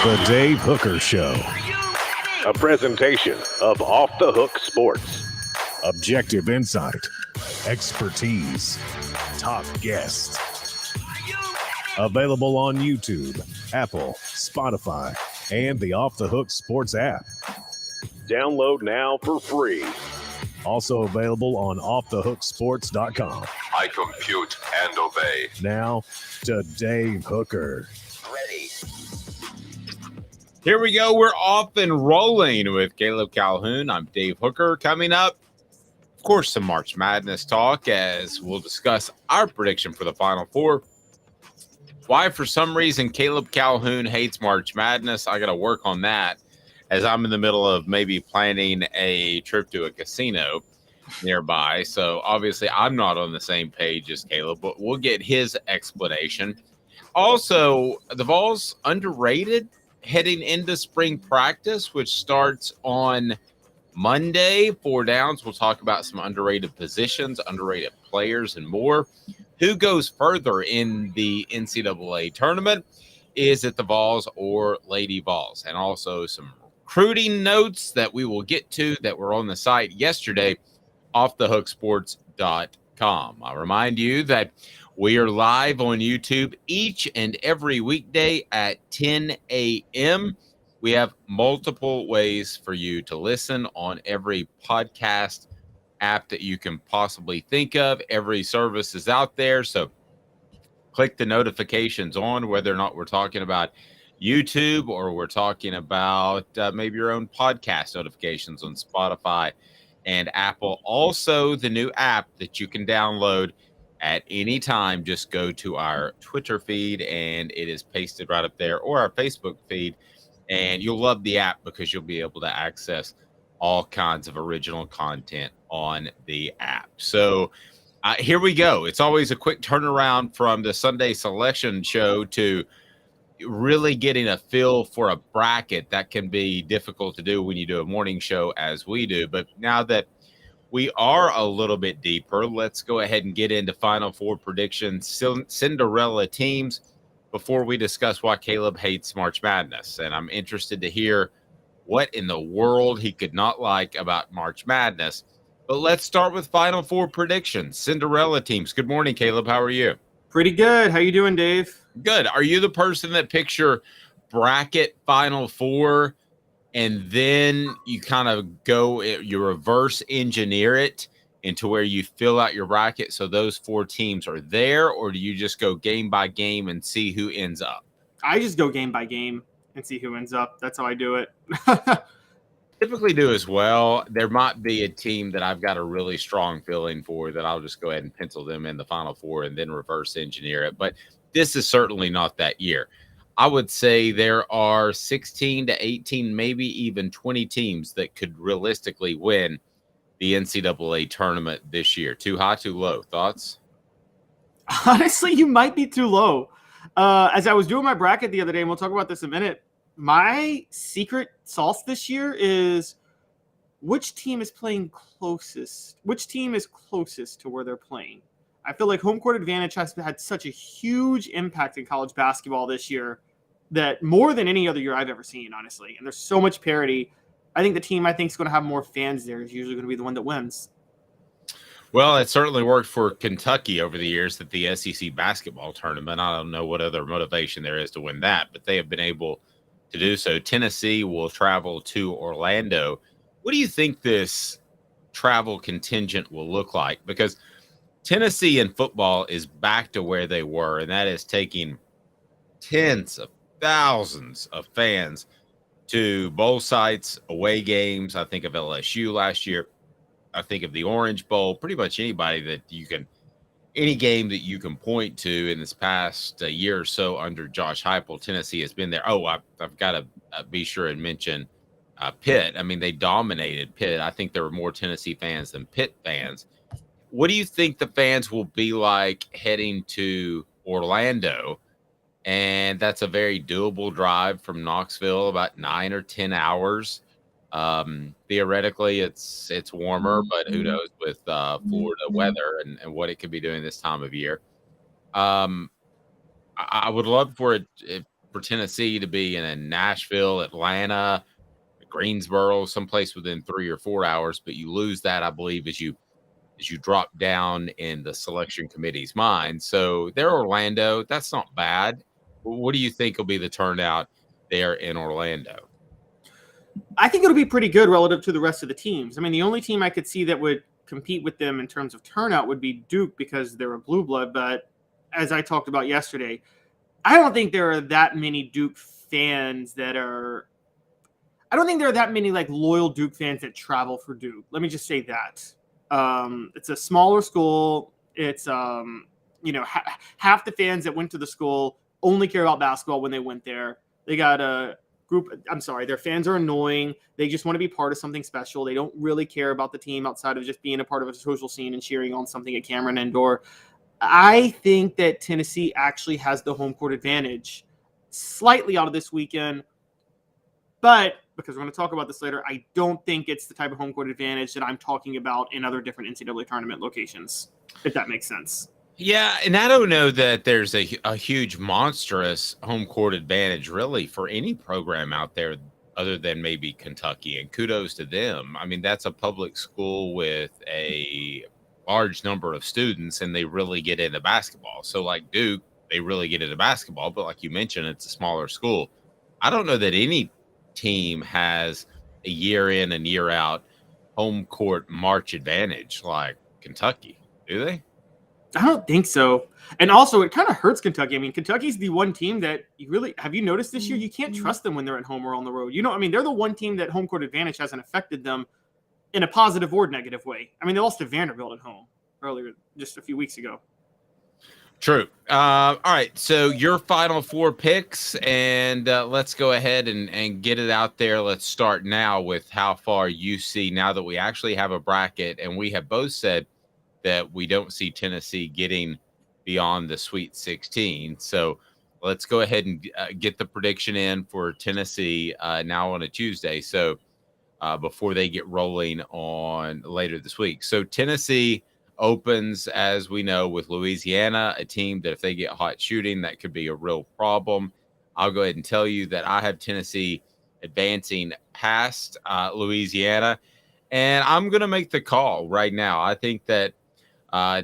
The Dave Hooker Show. A presentation of Off the Hook Sports. Objective insight, expertise, top guests. Available on YouTube, Apple, Spotify, and the Off the Hook Sports app. Download now for free. Also available on offthehooksports.com. I compute and obey. Now to Dave Hooker. Ready. Here we go. We're off and rolling with Caleb Calhoun. I'm Dave Hooker. Coming up, of course, some March Madness talk as we'll discuss our prediction for the Final Four. Why, for some reason, Caleb Calhoun hates March Madness. I got to work on that as I'm in the middle of maybe planning a trip to a casino nearby. So obviously I'm not on the same page as Caleb, but we'll get his explanation. Also, the Vols underrated heading into spring practice, which starts on Monday. 4 downs. We'll talk about some underrated positions, underrated players, and more. Who goes further in the NCAA tournament? Is it the Vols or Lady Vols? And also some recruiting notes that we will get to that were on the site yesterday, offthehooksports.com. I'll remind you that we are live on YouTube each and every weekday at 10 a.m. We have multiple ways for you to listen on every podcast app that you can possibly think of. Every service is out there, so click the notifications on, whether or not we're talking about YouTube or we're talking about maybe your own podcast notifications on Spotify and Apple. Also, the new app that you can download at any time. Just go to our Twitter feed and it is pasted right up there, or our Facebook feed, and you'll love the app because you'll be able to access all kinds of original content on the app. So here we go. It's always a quick turnaround from the Sunday selection show to really getting a feel for a bracket. That can be difficult to do when you do a morning show as we do. But now that we are a little bit deeper, let's go ahead and get into Final Four predictions, Cinderella teams, before we discuss why Caleb hates March Madness. And I'm interested to hear what in the world he could not like about March Madness. But let's start with Final Four predictions, Cinderella teams. Good morning, Caleb. How are you? Pretty good. How you doing, Dave? Good. Are you the person that picks your bracket Final Four and then you kind of go, you reverse engineer it into where you fill out your bracket so those 4 teams are there, or do you just go game by game and see who ends up? I just go game by game and see who ends up. That's how I do it. Typically do as well. There might be a team that I've got a really strong feeling for that I'll just go ahead and pencil them in the Final Four and then reverse engineer it. But this is certainly not that year. I would say there are 16 to 18, maybe even 20 teams that could realistically win the NCAA tournament this year. Too high, too low? Thoughts? Honestly, you might be too low. As I was doing my bracket the other day, and we'll talk about this in a minute, my secret sauce this year is which team is playing closest? Which team is closest to where they're playing? I feel like home court advantage has had such a huge impact in college basketball this year that more than any other year I've ever seen, honestly. And there's so much parity. I think the team I think is going to have more fans there is usually going to be the one that wins. Well, it certainly worked for Kentucky over the years at the SEC basketball tournament. I don't know what other motivation there is to win that, but they have been able to do so. Tennessee will travel to Orlando. What do you think this travel contingent will look like? Because Tennessee in football is back to where they were, and that is taking tens of thousands of fans to bowl sites, away games. I think of LSU last year. I think of the Orange Bowl. Pretty much anybody that you can, any game that you can point to in this past year or so under Josh Heupel, Tennessee has been there. Oh, I've got to be sure and mention Pitt. I mean, they dominated Pitt. I think there were more Tennessee fans than Pitt fans. What do you think the fans will be like heading to Orlando? And that's a very doable drive from Knoxville, about 9 or 10 hours. Theoretically, it's warmer, but who knows with Florida weather and what it could be doing this time of year. I would love for it for Tennessee to be in Nashville, Atlanta, Greensboro, someplace within 3 or 4 hours, but you lose that, I believe, as you drop down in the selection committee's mind. So they're Orlando. That's not bad. What do you think will be the turnout there in Orlando? I think it'll be pretty good relative to the rest of the teams. I mean, the only team I could see that would compete with them in terms of turnout would be Duke because they're a blue blood. But as I talked about yesterday, I don't think there are that many Duke fans that are – I don't think there are that many like loyal Duke fans that travel for Duke. Let me just say that. It's a smaller school. It's, half the fans that went to the school only care about basketball when they went there. They got a group. I'm sorry. Their fans are annoying. They just want to be part of something special. They don't really care about the team outside of just being a part of a social scene and cheering on something at Cameron Indoor. I think that Tennessee actually has the home court advantage slightly out of this weekend, but because we're going to talk about this later, I don't think it's the type of home court advantage that I'm talking about in other different NCAA tournament locations, if that makes sense. Yeah, and I don't know that there's a huge, monstrous home court advantage really for any program out there other than maybe Kentucky, and kudos to them. I mean, that's a public school with a large number of students, and they really get into basketball. So like Duke, they really get into basketball, but like you mentioned, it's a smaller school. I don't know that any team has a year in and year out home court march advantage like Kentucky, do they? I don't think so. And also, it kind of hurts Kentucky. I mean, Kentucky's the one team that you really have you noticed this year? You can't trust them when they're at home or on the road. They're the one team that home court advantage hasn't affected them in a positive or negative way. I mean, they lost to Vanderbilt at home earlier, just a few weeks ago. True. All right. So your final four picks, and let's go ahead and get it out there. Let's start now with how far you see now that we actually have a bracket, and we have both said that we don't see Tennessee getting beyond the Sweet 16. So let's go ahead and get the prediction in for Tennessee now on a Tuesday. So before they get rolling on later this week. So Tennessee opens, as we know, with Louisiana, a team that if they get hot shooting, that could be a real problem. I'll go ahead and tell you that I have Tennessee advancing past Louisiana, and I'm going to make the call right now. I think that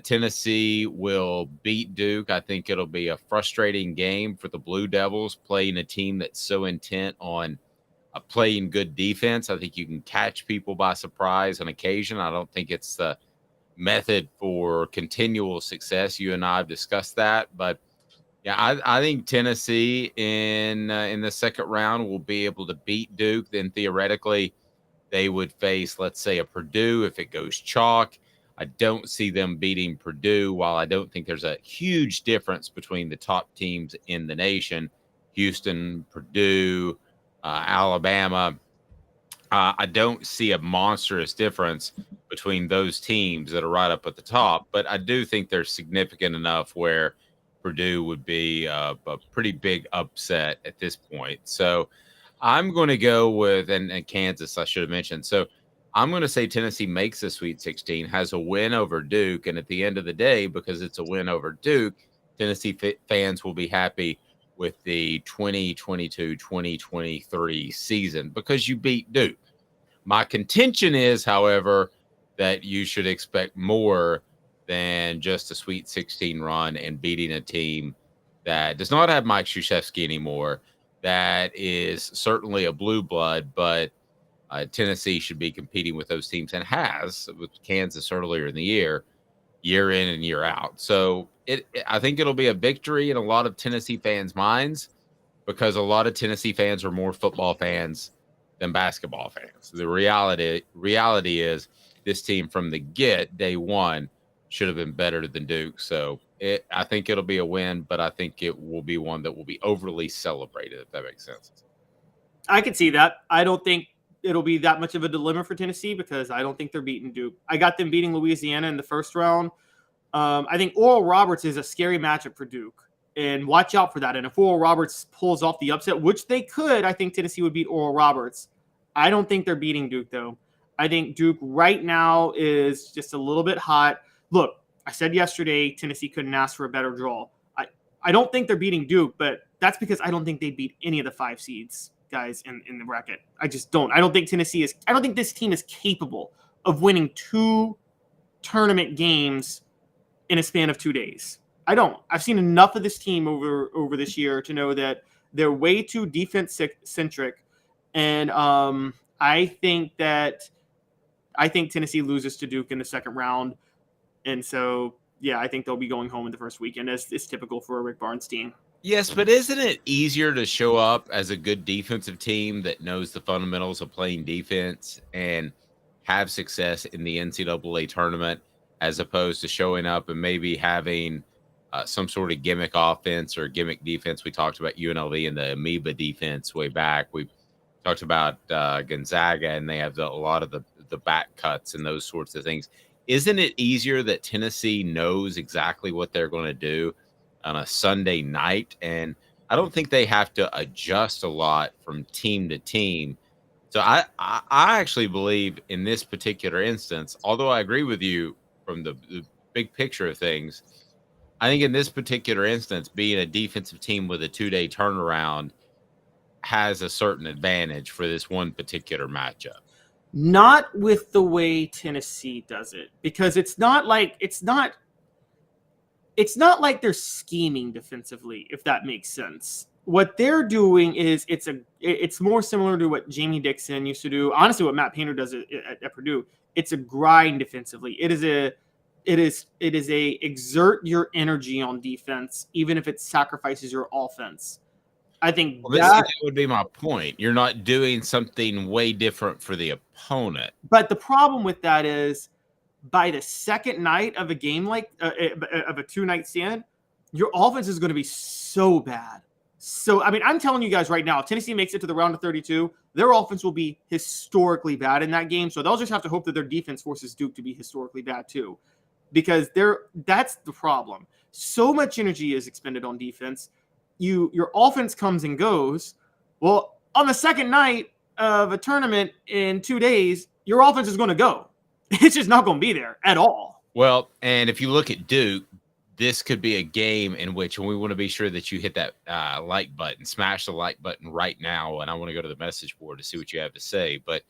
Tennessee will beat Duke. I think it'll be a frustrating game for the Blue Devils playing a team that's so intent on playing good defense. I think you can catch people by surprise on occasion. I don't think it's the method for continual success. You and I have discussed that, but yeah, I think Tennessee in the second round will be able to beat Duke. Then theoretically, they would face, let's say, a Purdue if it goes chalk. I don't see them beating Purdue. While I don't think there's a huge difference between the top teams in the nation, Houston, Purdue, Alabama, I don't see a monstrous difference between those teams that are right up at the top. But I do think they're significant enough where Purdue would be a pretty big upset at this point. So I'm going to go with, and Kansas, I should have mentioned. So I'm going to say Tennessee makes the Sweet 16, has a win over Duke. And at the end of the day, because it's a win over Duke, Tennessee fans will be happy with the 2022-2023 season because you beat Duke. My contention is, however, that you should expect more than just a Sweet 16 run and beating a team that does not have Mike Krzyzewski anymore. That is certainly a blue blood, but Tennessee should be competing with those teams and has with Kansas earlier in the year in and year out. So I think it'll be a victory in a lot of Tennessee fans' minds because a lot of Tennessee fans are more football fans than basketball fans. The reality is this team from the day one should have been better than Duke. So I think it'll be a win, but I think it will be one that will be overly celebrated, if that makes sense. I can see that. I don't think it'll be that much of a dilemma for Tennessee because I don't think they're beating Duke. I got them beating Louisiana in the first round. I think Oral Roberts is a scary matchup for Duke, and watch out for that. And if Oral Roberts pulls off the upset, which they could, I think Tennessee would beat Oral Roberts. I don't think they're beating Duke, though. I think Duke right now is just a little bit hot. Look, I said yesterday Tennessee couldn't ask for a better draw. I don't think they're beating Duke, but that's because I don't think they beat any of the 5 seeds guys in the bracket. I just don't. I don't think this team is capable of winning 2 tournament games in a span of 2 days. I don't. I've seen enough of this team over this year to know that they're way too defense centric, and I think Tennessee loses to Duke in the second round, and so yeah, I think they'll be going home in the first weekend, as is typical for a Rick Barnes team. Yes, but isn't it easier to show up as a good defensive team that knows the fundamentals of playing defense and have success in the NCAA tournament, as opposed to showing up and maybe having some sort of gimmick offense or gimmick defense? We talked about UNLV and the amoeba defense way back. We talked about Gonzaga, and they have a lot of the back cuts and those sorts of things. Isn't it easier that Tennessee knows exactly what they're going to do on a Sunday night? And I don't think they have to adjust a lot from team to team. So I actually believe in this particular instance, although I agree with you from the big picture of things, I think in this particular instance, being a defensive team with a 2-day turnaround has a certain advantage for this one particular matchup. Not with the way Tennessee does it, because it's not like they're scheming defensively, if that makes sense. What they're doing is it's more similar to what Jamie Dixon used to do. Honestly, what Matt Painter does at Purdue. It's a grind defensively. It is a exert your energy on defense, even if it sacrifices your offense. I think that would be my point. You're not doing something way different for the opponent. But the problem with that is, by the second night of a game like of a 2-night stand, your offense is going to be so bad. So, I mean, I'm telling you guys right now, if Tennessee makes it to the round of 32, their offense will be historically bad in that game. So they'll just have to hope that their defense forces Duke to be historically bad too, because that's the problem. So much energy is expended on defense. Your offense comes and goes. Well, on the second night of a tournament in 2 days, your offense is going to go. It's just not going to be there at all. Well, and if you look at Duke, this could be a game in which, and we want to be sure that you hit that like button, smash the like button right now. And I want to go to the message board to see what you have to say. But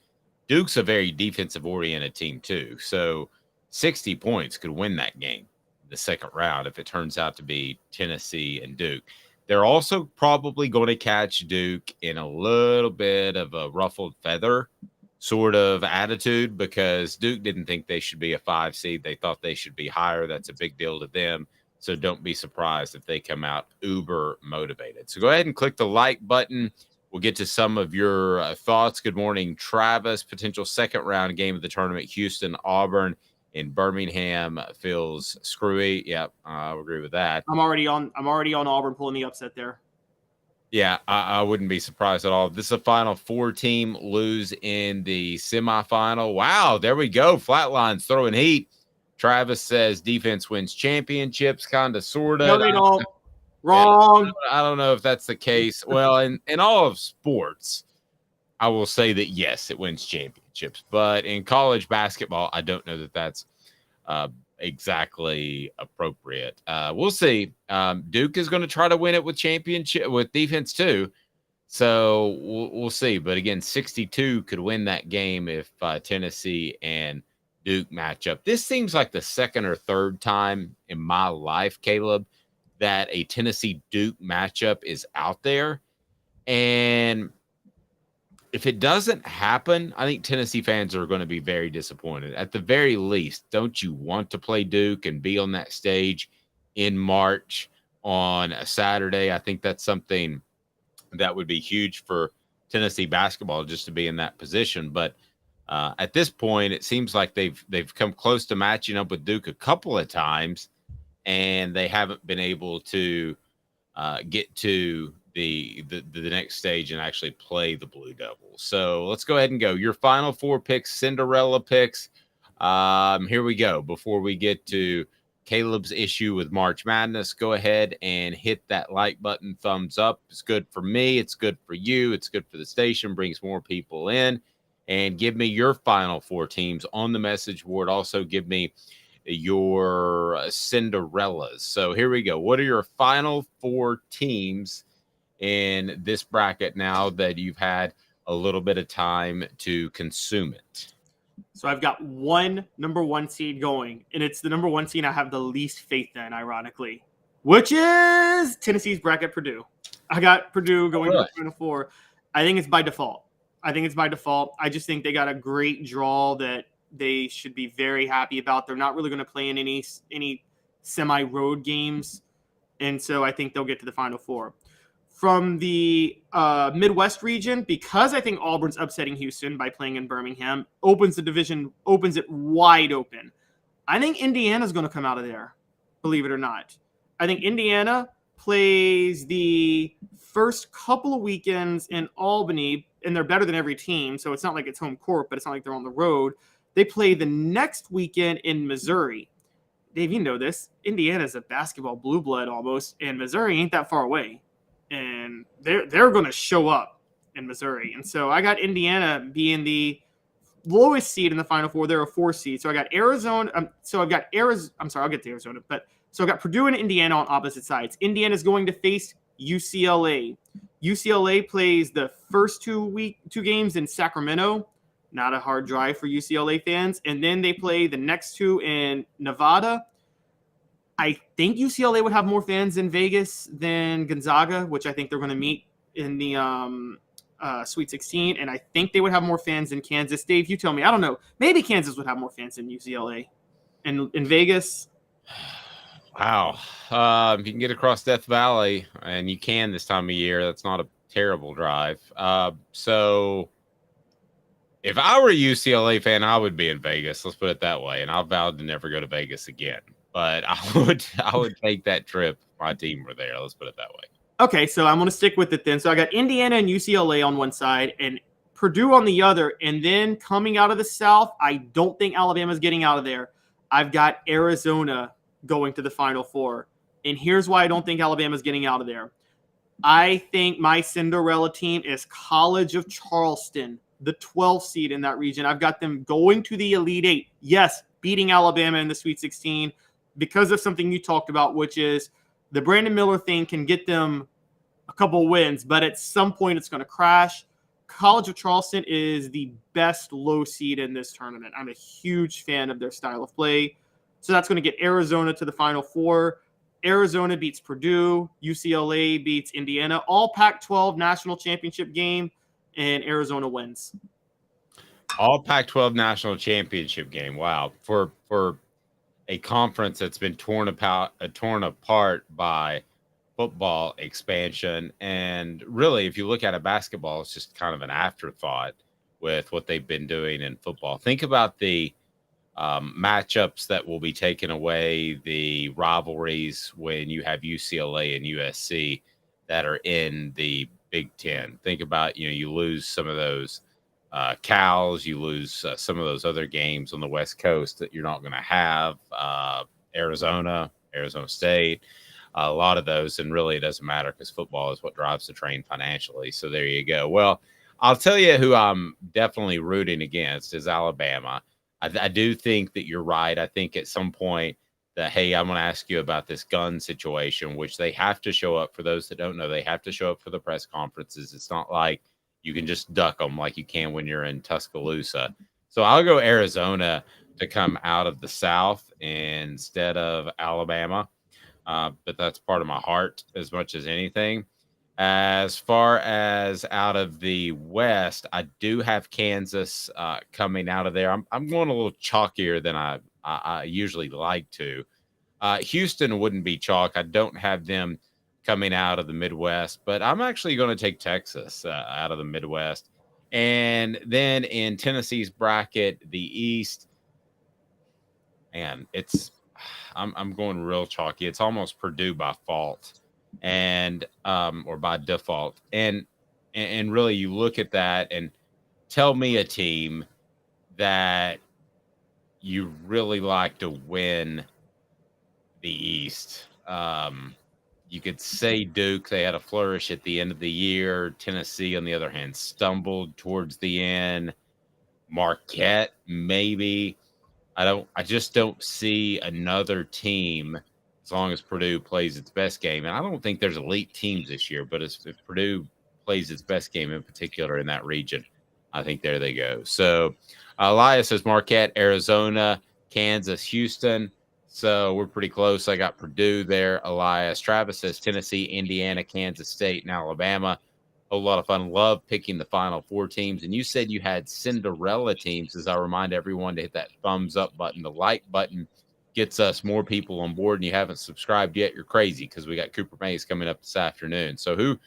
Duke's a very defensive-oriented team too. So 60 points could win that game, the second round, if it turns out to be Tennessee and Duke. They're also probably going to catch Duke in a little bit of a ruffled feather sort of attitude, because Duke didn't think they should be a 5 seed. They thought they should be higher. That's a big deal to them. So don't be surprised if they come out uber motivated. So go ahead and click the like button. We'll get to some of your thoughts. Good morning, Travis. Potential second round game of the tournament, Houston, Auburn in Birmingham feels screwy. Yep, I agree with that. I'm already on Auburn pulling the upset there. Yeah, I wouldn't be surprised at all. This is a Final Four team, lose in the semifinal. Wow, there we go. Flatlines throwing heat. Travis says defense wins championships, kind of, sort of. No, they don't. Wrong. I don't know if that's the case. Well, in all of sports, I will say that, yes, it wins championships. But in college basketball, I don't know that that's exactly appropriate. We'll see. Duke is going to try to win it with defense too. So we'll see. But again, 62 could win that game if Tennessee and Duke match up. This seems like the second or third time in my life, Caleb, that a Tennessee-Duke matchup is out there. And if it doesn't happen, I think Tennessee fans are going to be very disappointed. At the very least, don't you want to play Duke and be on that stage in March on a Saturday? I think that's something that would be huge for Tennessee basketball, just to be in that position. But at this point, it seems like they've come close to matching up with Duke a couple of times, and they haven't been able to get to the next stage and actually play the Blue Devils. So let's go ahead and go. Your Final Four picks, Cinderella picks. Here we go. Before we get to Caleb's issue with March Madness, go ahead and hit that like button, thumbs up. It's good for me. It's good for you. It's good for the station, brings more people in. And give me your Final Four teams on the message board. Also give me your Cinderellas. So here we go. What are your final 4 teams in this bracket now that you've had a little bit of time to consume it? So I've got one number 1 seed going, and it's the number 1 seed I have the least faith in, ironically, which is Tennessee's bracket, Purdue. I got Purdue going to the Final Four. I think it's by default. I just think they got a great draw that they should be very happy about. They're not really going to play in any semi-road games, and so I think they'll get to the Final Four. From the Midwest region, because I think Auburn's upsetting Houston by playing in Birmingham, opens the division, opens it wide open. I think Indiana's going to come out of there, believe it or not. I think Indiana plays the first couple of weekends in Albany, and they're better than every team, so it's not like it's home court, but it's not like they're on the road. They play the next weekend in Missouri. Dave, you know this. Indiana's a basketball blue blood almost, and Missouri ain't that far away. And they're going to show up in Missouri. And so I got Indiana being the lowest seed in the Final Four. They're a 4 seed. So I got Arizona. I'll get to Arizona. So I got Purdue and Indiana on opposite sides. Indiana's going to face UCLA. UCLA plays the first 2 games in Sacramento. Not a hard drive for UCLA fans. And then they play the next 2 in Nevada. I think UCLA would have more fans in Vegas than Gonzaga, which I think they're going to meet in the Sweet 16. And I think they would have more fans in Kansas. Dave, you tell me. I don't know. Maybe Kansas would have more fans than UCLA. And in Vegas? Wow. If you can get across Death Valley, and you can this time of year, that's not a terrible drive. So if I were a UCLA fan, I would be in Vegas. Let's put it that way. And I vowed to never go to Vegas again. But I would take that trip if my team were there. Let's put it that way. Okay, so I'm going to stick with it then. So I got Indiana and UCLA on one side and Purdue on the other. And then coming out of the South, I don't think Alabama's getting out of there. I've got Arizona going to the Final Four. And here's why I don't think Alabama's getting out of there. I think my Cinderella team is College of Charleston, the 12th seed in that region. I've got them going to the Elite Eight. Yes, beating Alabama in the Sweet 16. Because of something you talked about, which is the Brandon Miller thing can get them a couple wins, but at some point it's going to crash. College of Charleston is the best low seed in this tournament. I'm a huge fan of their style of play. So that's going to get Arizona to the Final Four. Arizona beats Purdue. UCLA beats Indiana. All Pac-12 national championship game, and Arizona wins. All Pac-12 national championship game. Wow. For a conference that's been torn apart by football expansion. And really, if you look at it, basketball, it's just kind of an afterthought with what they've been doing in football. Think about the matchups that will be taken away, the rivalries when you have UCLA and USC that are in the Big Ten. Think about, you lose some of those Cals, you lose some of those other games on the West Coast that you're not going to have. Arizona State, a lot of those, and really it doesn't matter because football is what drives the train financially. So there you go. Well, I'll tell you who I'm definitely rooting against is Alabama. I do think that you're right. I think at some point that, hey, I'm going to ask you about this gun situation, which they have to show up. For those that don't know, they have to show up for the press conferences. It's not like you can just duck them like you can when you're in Tuscaloosa. So I'll go Arizona to come out of the South instead of Alabama. But that's part of my heart as much as anything. As far as out of the West, I do have Kansas coming out of there. I'm going a little chalkier than I usually like to. Houston wouldn't be chalk. I don't have them coming out of the Midwest, but I'm actually going to take Texas out of the Midwest. And then in Tennessee's bracket, the East, man, I'm going real chalky. It's almost Purdue by fault and or by default. And really you look at that and tell me a team that you really like to win the East. You could say Duke, they had a flourish at the end of the year. Tennessee, on the other hand, stumbled towards the end. Marquette, maybe. I just don't see another team as long as Purdue plays its best game. And I don't think there's elite teams this year, but if Purdue plays its best game in particular in that region, I think there they go. So Elias says Marquette, Arizona, Kansas, Houston. So we're pretty close. I got Purdue there, Elias. Travis says Tennessee, Indiana, Kansas State, and Alabama. A lot of fun. Love picking the Final Four teams. And you said you had Cinderella teams. As I remind everyone to hit that thumbs up button. The like button gets us more people on board. And you haven't subscribed yet, you're crazy because we got Cooper Mays coming up this afternoon. So do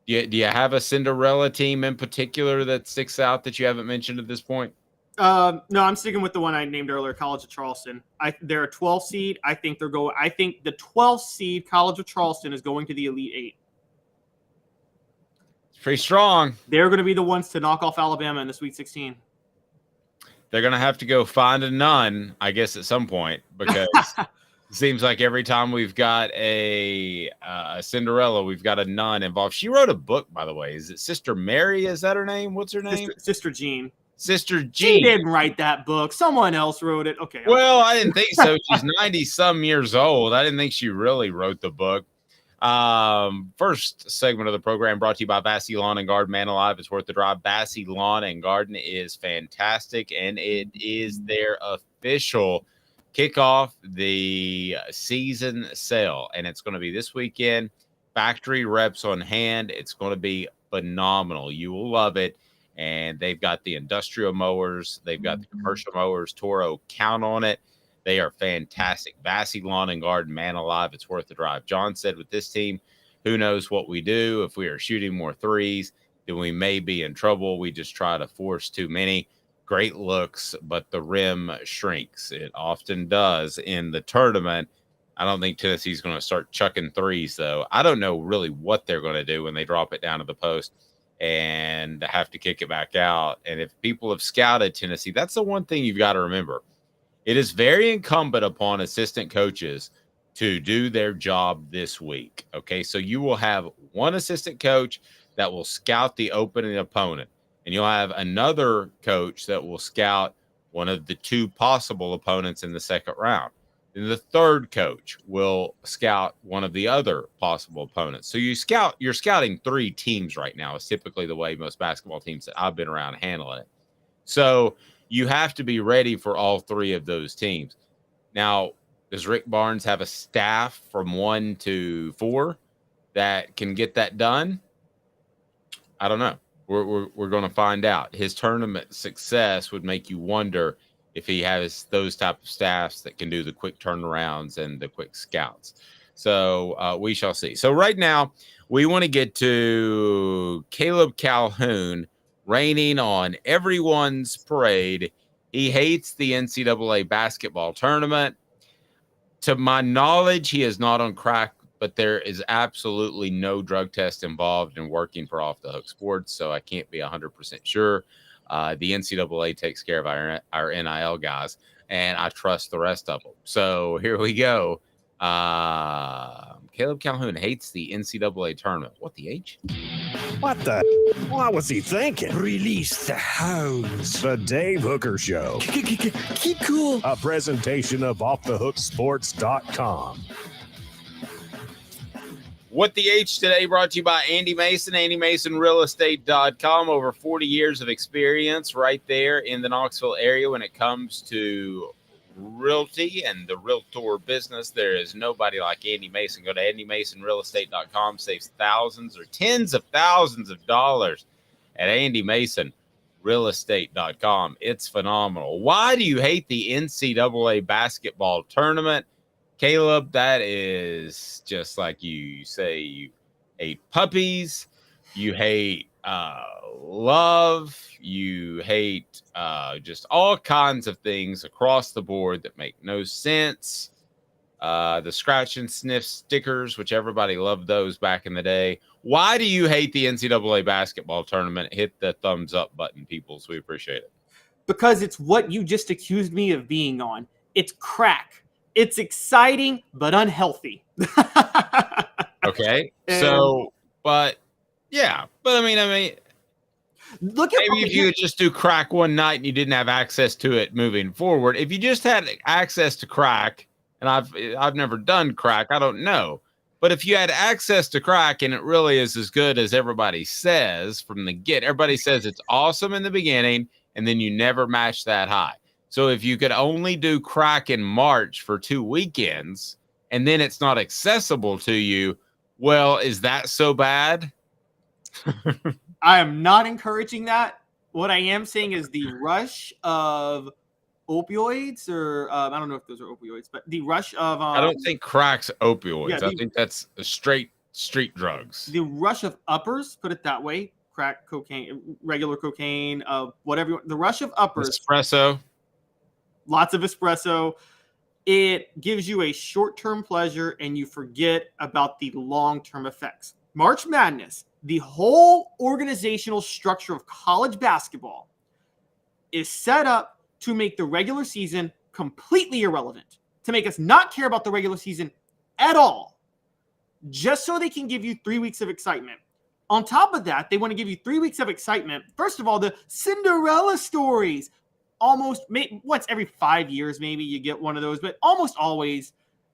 you have a Cinderella team in particular that sticks out that you haven't mentioned at this point? No, I'm sticking with the one I named earlier, College of Charleston. They're a 12 seed. I think the 12th seed, College of Charleston, is going to the Elite Eight. It's pretty strong. They're going to be the ones to knock off Alabama in the Sweet 16. They're going to have to go find a nun, I guess, at some point, because it seems like every time we've got a Cinderella, we've got a nun involved. She wrote a book, by the way. Is it Sister Mary? Is that her name? What's her name? Sister Jean. Sister Jean. She didn't write that book. Someone else wrote it. Okay. Well, I didn't think so. She's 90-some years old. I didn't think she really wrote the book. First segment of the program brought to you by Bassey Lawn and Garden. Man alive, it's worth the drive. Bassey Lawn and Garden is fantastic, and it is their official kickoff the season sale, and it's going to be this weekend. Factory reps on hand. It's going to be phenomenal. You will love it. And they've got the industrial mowers. They've got the commercial mowers. Toro, count on it. They are fantastic. Bassey Lawn and Garden, man alive, it's worth the drive. John said with this team, who knows what we do. If we are shooting more threes, then we may be in trouble. We just try to force too many. Great looks, but the rim shrinks. It often does in the tournament. I don't think Tennessee's going to start chucking threes, though. I don't know really what they're going to do when they drop it down to the post and have to kick it back out. And if people have scouted Tennessee, that's the one thing you've got to remember. It is very incumbent upon assistant coaches to do their job this week. Okay, so you will have one assistant coach that will scout the opening opponent, and you'll have another coach that will scout one of the two possible opponents in the second round. Then the third coach will scout one of the other possible opponents. So you're scouting three teams right now. Is typically the way most basketball teams that I've been around handling it. So you have to be ready for all three of those teams. Now, does Rick Barnes have a staff from 1 to 4 that can get that done? I don't know. We're going to find out. His tournament success would make you wonder if he has those type of staffs that can do the quick turnarounds and the quick scouts. So we shall see. So right now, we want to get to Caleb Calhoun raining on everyone's parade. He hates the NCAA basketball tournament. To my knowledge, he is not on crack, but there is absolutely no drug test involved in working for Off the Hook Sports, so I can't be 100% sure. The NCAA takes care of our NIL guys, and I trust the rest of them. So here we go. Caleb Calhoun hates the NCAA tournament. What the H? What the? What was he thinking? Release the hounds. The Dave Hooker Show. Keep cool. A presentation of OffTheHookSports.com. What the H today brought to you by Andy Mason, AndyMasonRealEstate.com. Over 40 years of experience right there in the Knoxville area when it comes to realty and the realtor business. There is nobody like Andy Mason. Go to AndyMasonRealEstate.com. Saves thousands or tens of thousands of dollars at AndyMasonRealEstate.com. It's phenomenal. Why do you hate the NCAA basketball tournament? Caleb, that is just like you say you hate puppies, you hate love, you hate just all kinds of things across the board that make no sense. The scratch and sniff stickers, which everybody loved those back in the day. Why do you hate the NCAA basketball tournament? Hit the thumbs up button, peoples. We appreciate it. Because it's what you just accused me of being on. It's crack. It's exciting, but unhealthy. Okay. So, but I mean, Look at Maybe if you could just do crack one night and you didn't have access to it moving forward. If you just had access to crack, and I've never done crack, I don't know. But if you had access to crack and it really is as good as everybody says from the get, everybody says it's awesome in the beginning and then you never match that high. So if you could only do crack in March for 2 weekends and then it's not accessible to you, well, is that so bad? I am not encouraging that. What I am saying is the rush of opioids, or I don't know if those are opioids, but the rush of I don't think crack's opioids. Yeah, I think that's straight street drugs. The rush of uppers, put it that way, crack, cocaine, regular cocaine, whatever. The rush of uppers, Espresso. lots of espresso. It gives you a short-term pleasure and you forget about the long-term effects. March Madness, the whole organizational structure of college basketball is set up to make the regular season completely irrelevant, to make us not care about the regular season at all, just so they can give you 3 weeks of excitement. On top of that, they want to give you 3 weeks of excitement. First of all, the Cinderella stories. Almost once every 5 years, maybe you get one of those, but almost always.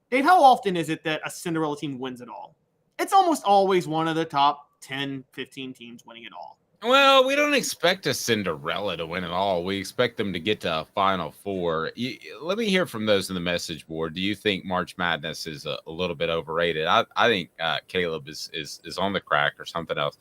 Dave, how often is it that a Cinderella team wins it all? It's almost always one of the top 10, 15 teams winning it all. Well, we don't expect a Cinderella to win it all. We expect them to get to a Final Four. Let me hear from those in the message board. Do you think March Madness is a little bit overrated? I think Caleb is on the crack or something else.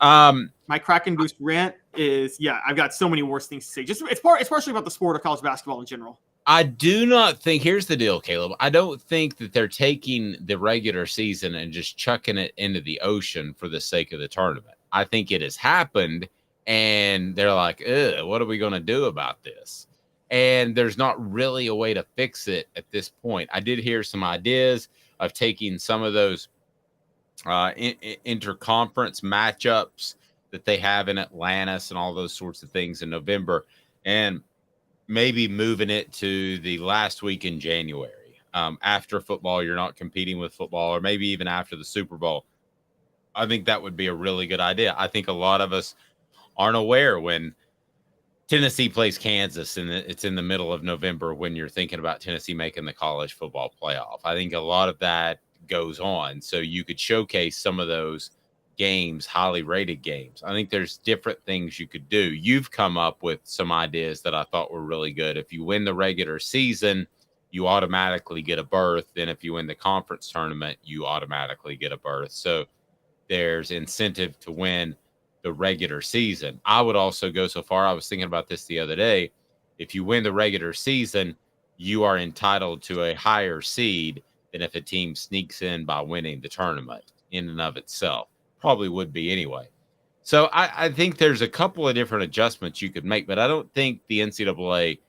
My crack and boost rant is, I've got so many worse things to say. Just it's partially about the sport of college basketball in general. I do not think, here's the deal, Caleb. I don't think that they're taking the regular season and just chucking it into the ocean for the sake of the tournament. I think it has happened and they're like, what are we going to do about this? And there's not really a way to fix it at this point. I did hear some ideas of taking some of those interconference matchups that they have in Atlantis and all those sorts of things in November and maybe moving it to the last week in January. After football, you're not competing with football, or maybe even after the Super Bowl. I think that would be a really good idea. I think a lot of us aren't aware when Tennessee plays Kansas and it's in the middle of November when you're thinking about Tennessee making the college football playoff. I think a lot of that goes on. So you could showcase some of those games, highly rated games. I think there's different things you could do. You've come up with some ideas that I thought were really good. If you win the regular season, you automatically get a berth. Then if you win the conference tournament, you automatically get a berth. So there's incentive to win the regular season. I would also go so far. I was thinking about this the other day. If you win the regular season, you are entitled to a higher seed than if a team sneaks in by winning the tournament in and of itself. Probably would be anyway. So I think there's a couple of different adjustments you could make, but I don't think the NCAA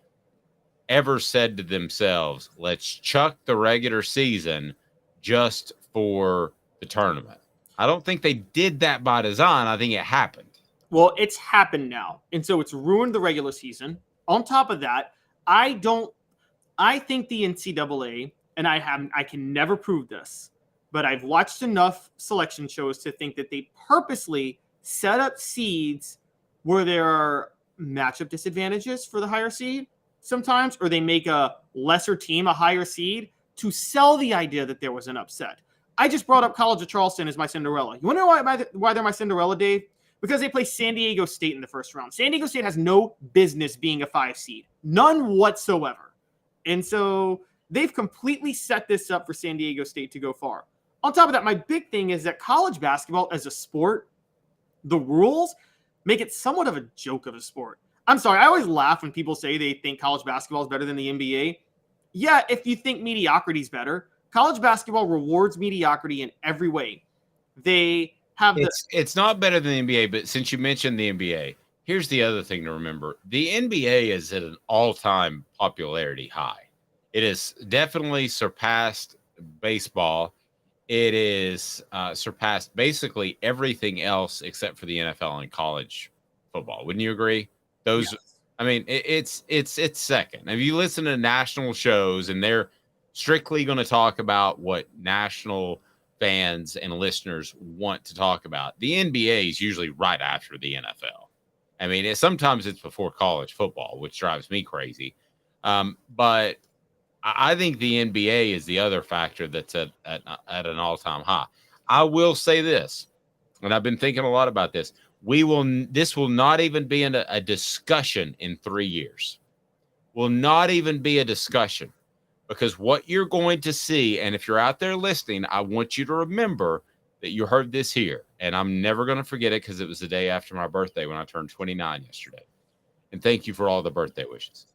ever said to themselves, let's chuck the regular season just for the tournament. I don't think they did that by design. I think it happened. Well, it's happened now. And so it's ruined the regular season. On top of that, I think the NCAA, and I can never prove this, but I've watched enough selection shows to think that they purposely set up seeds where there are matchup disadvantages for the higher seed sometimes, or they make a lesser team a higher seed to sell the idea that there was an upset. I just brought up College of Charleston as my Cinderella. You want to know why they're my Cinderella, Dave? Because they play San Diego State in the first round. San Diego State has no business being a 5 seed. None whatsoever. And so they've completely set this up for San Diego State to go far. On top of that, my big thing is that college basketball as a sport, the rules make it somewhat of a joke of a sport. I'm sorry, I always laugh when people say they think college basketball is better than the NBA. Yeah, if you think mediocrity is better, college basketball rewards mediocrity in every way. They have it's not better than the NBA, but since you mentioned the NBA, here's the other thing to remember. The NBA is at an all-time popularity high. It has definitely surpassed baseball. It is surpassed basically everything else except for the NFL and college football. Wouldn't you agree? Those, yes. I mean, it's second. If you listen to national shows and they're strictly going to talk about what national fans and listeners want to talk about, the NBA is usually right after the NFL. I mean, sometimes it's before college football, which drives me crazy. But I think the NBA is the other factor that's at an all-time high. I will say this, and I've been thinking a lot about this. This will not even be in a discussion in 3 years. Will not even be a discussion, because what you're going to see, and if you're out there listening, I want you to remember that you heard this here, and I'm never going to forget it because it was the day after my birthday when I turned 29 yesterday. And thank you for all the birthday wishes.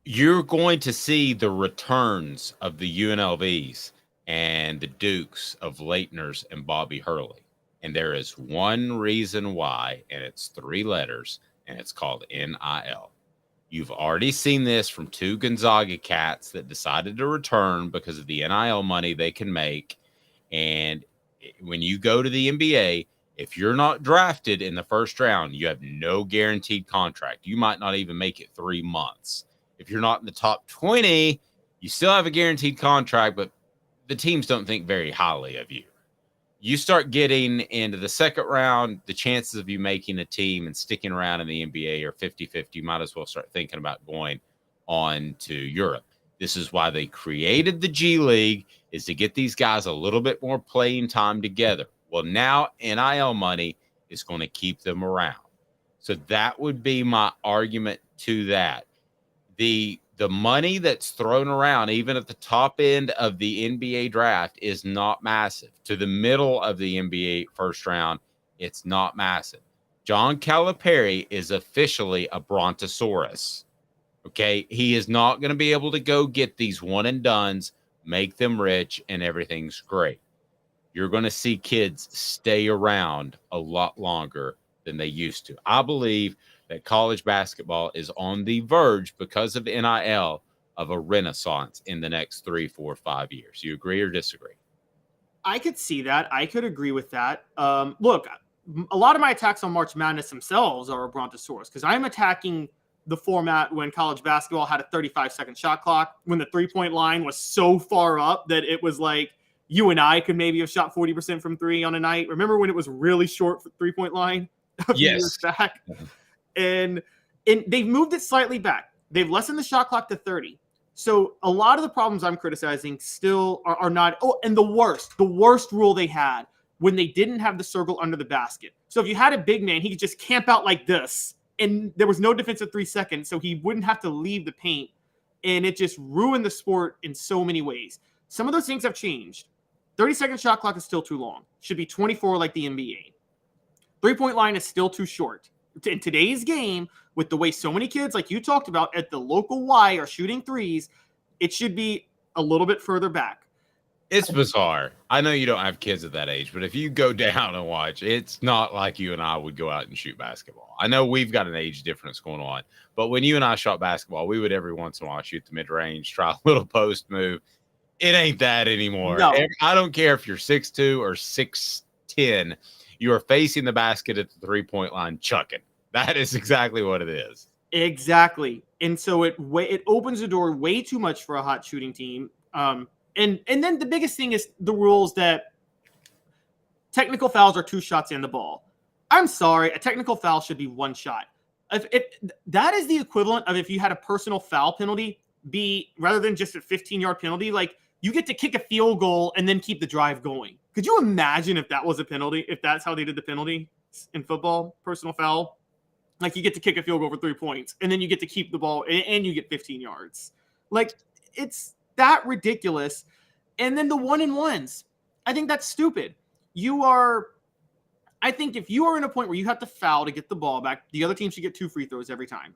You're going to see the returns of the UNLVs and the Dukes of Leitners and Bobby Hurley. And there is one reason why, and it's 3 letters, and it's called NIL. You've already seen this from 2 Gonzaga cats that decided to return because of the NIL money they can make. And when you go to the NBA, if you're not drafted in the first round, you have no guaranteed contract. You might not even make it 3 months. If you're not in the top 20, you still have a guaranteed contract, but the teams don't think very highly of you. You start getting into the second round, the chances of you making a team and sticking around in the NBA are 50-50. You might as well start thinking about going on to Europe. This is why they created the G League, is to get these guys a little bit more playing time together. Well, now NIL money is going to keep them around. So that would be my argument to that. The money that's thrown around, even at the top end of the NBA draft, is not massive. To the middle of the NBA first round, it's not massive. John Calipari is officially a brontosaurus. Okay, he is not going to be able to go get these one and dones, make them rich, and everything's great. You're going to see kids stay around a lot longer than they used to. I believe that college basketball is on the verge, because of NIL, of a renaissance in the next 3, 4, 5 years. You agree or disagree? I could see that. I could agree with that. Look, a lot of my attacks on March Madness themselves are a brontosaurus, because I'm attacking the format when college basketball had a 35-second shot clock, when the three-point line was so far up that it was like you and I could maybe have shot 40% from 3 on a night. Remember when it was really short for three-point line a few years back? And they've moved it slightly back. They've lessened the shot clock to 30. So a lot of the problems I'm criticizing still are not. Oh, and the worst rule they had when they didn't have the circle under the basket. So if you had a big man, he could just camp out like this, and there was no defensive 3 seconds, so he wouldn't have to leave the paint. And it just ruined the sport in so many ways. Some of those things have changed. 30-second shot clock is still too long. Should be 24 like the NBA. Three-point line is still too short. In today's game, with the way so many kids, like you talked about, at the local Y are shooting threes, it should be a little bit further back. It's bizarre. I know you don't have kids at that age, but if you go down and watch, it's not like you and I would go out and shoot basketball. I know we've got an age difference going on, but when you and I shot basketball, we would every once in a while shoot the mid-range, try a little post move. It ain't that anymore. No. I don't care if you're 6'2" or 6'10", you are facing the basket at the three-point line chucking. That is exactly what it is. Exactly. And so it opens the door way too much for a hot shooting team. And then the biggest thing is the rules that technical fouls are 2 shots in the ball. I'm sorry, a technical foul should be 1 shot. If that is the equivalent of if you had a personal foul penalty, rather than just a 15-yard penalty, like you get to kick a field goal and then keep the drive going. Could you imagine if that was a penalty, if that's how they did the penalty in football, personal foul? Like you get to kick a field goal for 3 points and then you get to keep the ball and you get 15 yards. Like it's that ridiculous. And then the 1-and-1s, I think that's stupid. I think if you are in a point where you have to foul to get the ball back, the other team should get 2 free throws every time.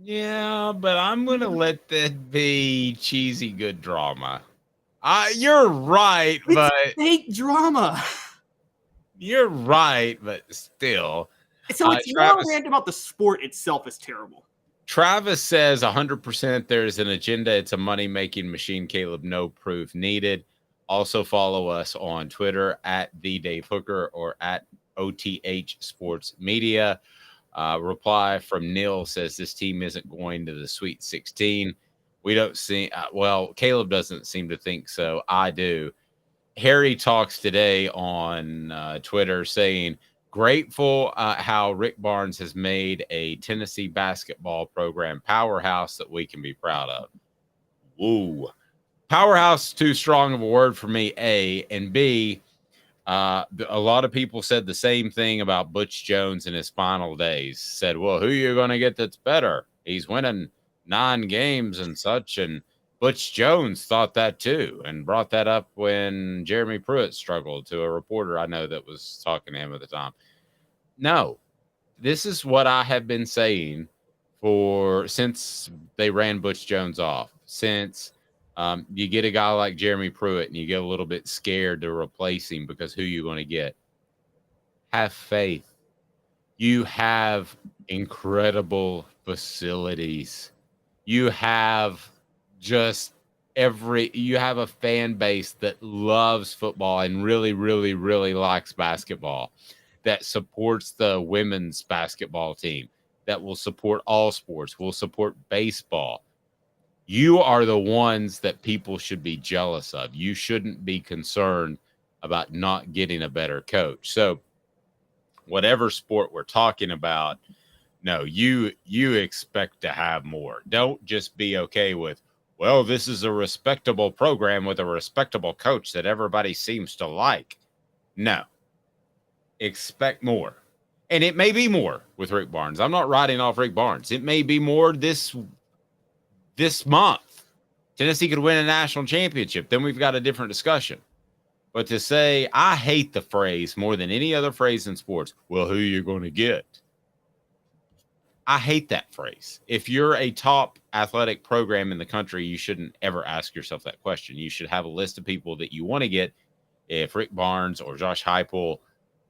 Yeah, but I'm going to let that be cheesy good drama. You're right, but fake drama. You're right, but still. So it's more rant about the sport itself is terrible. Travis says 100% there's an agenda. It's a money-making machine, Caleb. No proof needed. Also follow us on Twitter at the Dave Hooker or at OTH Sports Media. Reply from Neil says this team isn't going to the Sweet 16. We don't see. Caleb doesn't seem to think so. I do. Harry talks today on Twitter saying Grateful how Rick Barnes has made a Tennessee basketball program powerhouse that we can be proud of. Woo. Powerhouse, too strong of a word for me, A. And B, a lot of people said the same thing about Butch Jones in his final days. Said, well, who are you going to get that's better? He's winning 9 games and such. And Butch Jones thought that too and brought that up when Jeremy Pruitt struggled to a reporter I know that was talking to him at the time. No, this is what I have been saying since they ran Butch Jones off. Since you get a guy like Jeremy Pruitt and you get a little bit scared to replace him because who you going to get? Have faith. You have incredible facilities. You have you have a fan base that loves football and really, really, really likes basketball, that supports the women's basketball team, that will support all sports, will support baseball. You are the ones that people should be jealous of. You shouldn't be concerned about not getting a better coach. So whatever sport we're talking about, no, you expect to have more. Don't just be okay with, well, this is a respectable program with a respectable coach that everybody seems to like. No. Expect more. And it may be more with Rick Barnes. I'm not writing off Rick Barnes. It may be more this month. Tennessee could win a national championship. Then we've got a different discussion. But to say, I hate the phrase more than any other phrase in sports, well, who are you going to get? I hate that phrase. If you're a top athletic program in the country, you shouldn't ever ask yourself that question. You should have a list of people that you want to get if Rick Barnes or Josh Heupel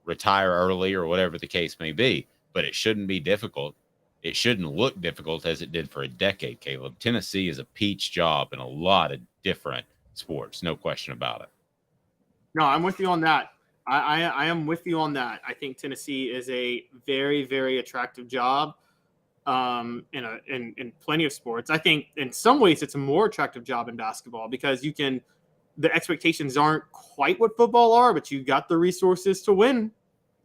retire early or whatever the case may be. But it shouldn't be difficult. It shouldn't look difficult as it did for a decade, Caleb. Tennessee is a peach job in a lot of different sports. No question about it. No, I'm with you on that. I am with you on that. I think Tennessee is a very, very attractive job in plenty of sports. I think in some ways it's a more attractive job in basketball because the expectations aren't quite what football are, but you got the resources to win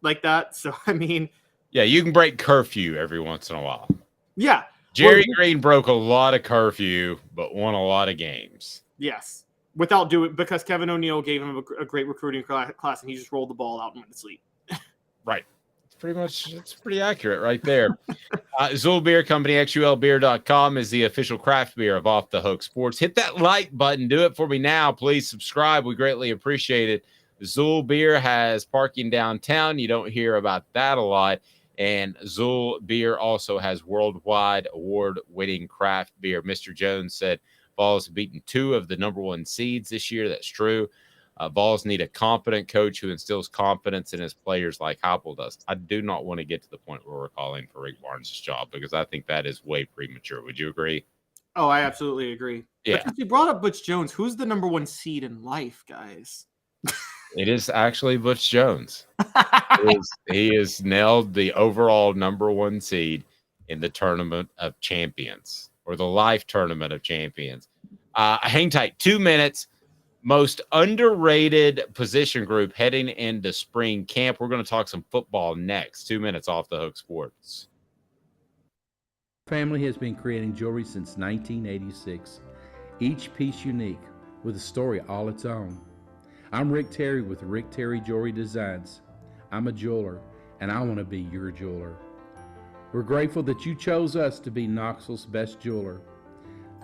like that. So, I mean. Yeah, you can break curfew every once in a while. Yeah. Jerry Green broke a lot of curfew, but won a lot of games. Yes. Because Kevin O'Neal gave him a great recruiting class and he just rolled the ball out and went to sleep. Right. It's pretty accurate right there. Zool Beer Company, xulbeer.com is the official craft beer of Off the Hook Sports. Hit that like button. Do it for me now. Please subscribe. We greatly appreciate it. Zool Beer has parking downtown. You don't hear about that a lot. And Zool Beer also has worldwide award-winning craft beer. Mr. Jones said Vols have beaten 2 of the number 1 seeds this year. That's true. Vols need a competent coach who instills confidence in his players like Heupel does. I do not want to get to the point where we're calling for Rick Barnes' job because I think that is way premature. Would you agree? Oh, I absolutely agree. Yeah. But since you brought up Butch Jones, who's the number 1 seed in life, guys? It is actually Butch Jones. He is nailed the overall number 1 seed in the Tournament of Champions or the Life Tournament of Champions. Hang tight. 2 minutes. Most underrated position group heading into spring camp. We're going to talk some football next. 2 minutes Off the Hook Sports. Family has been creating jewelry since 1986. Each piece unique with a story all its own. I'm Rick Terry with Rick Terry Jewelry Designs. I'm a jeweler, and I want to be your jeweler. We're grateful that you chose us to be Knoxville's best jeweler.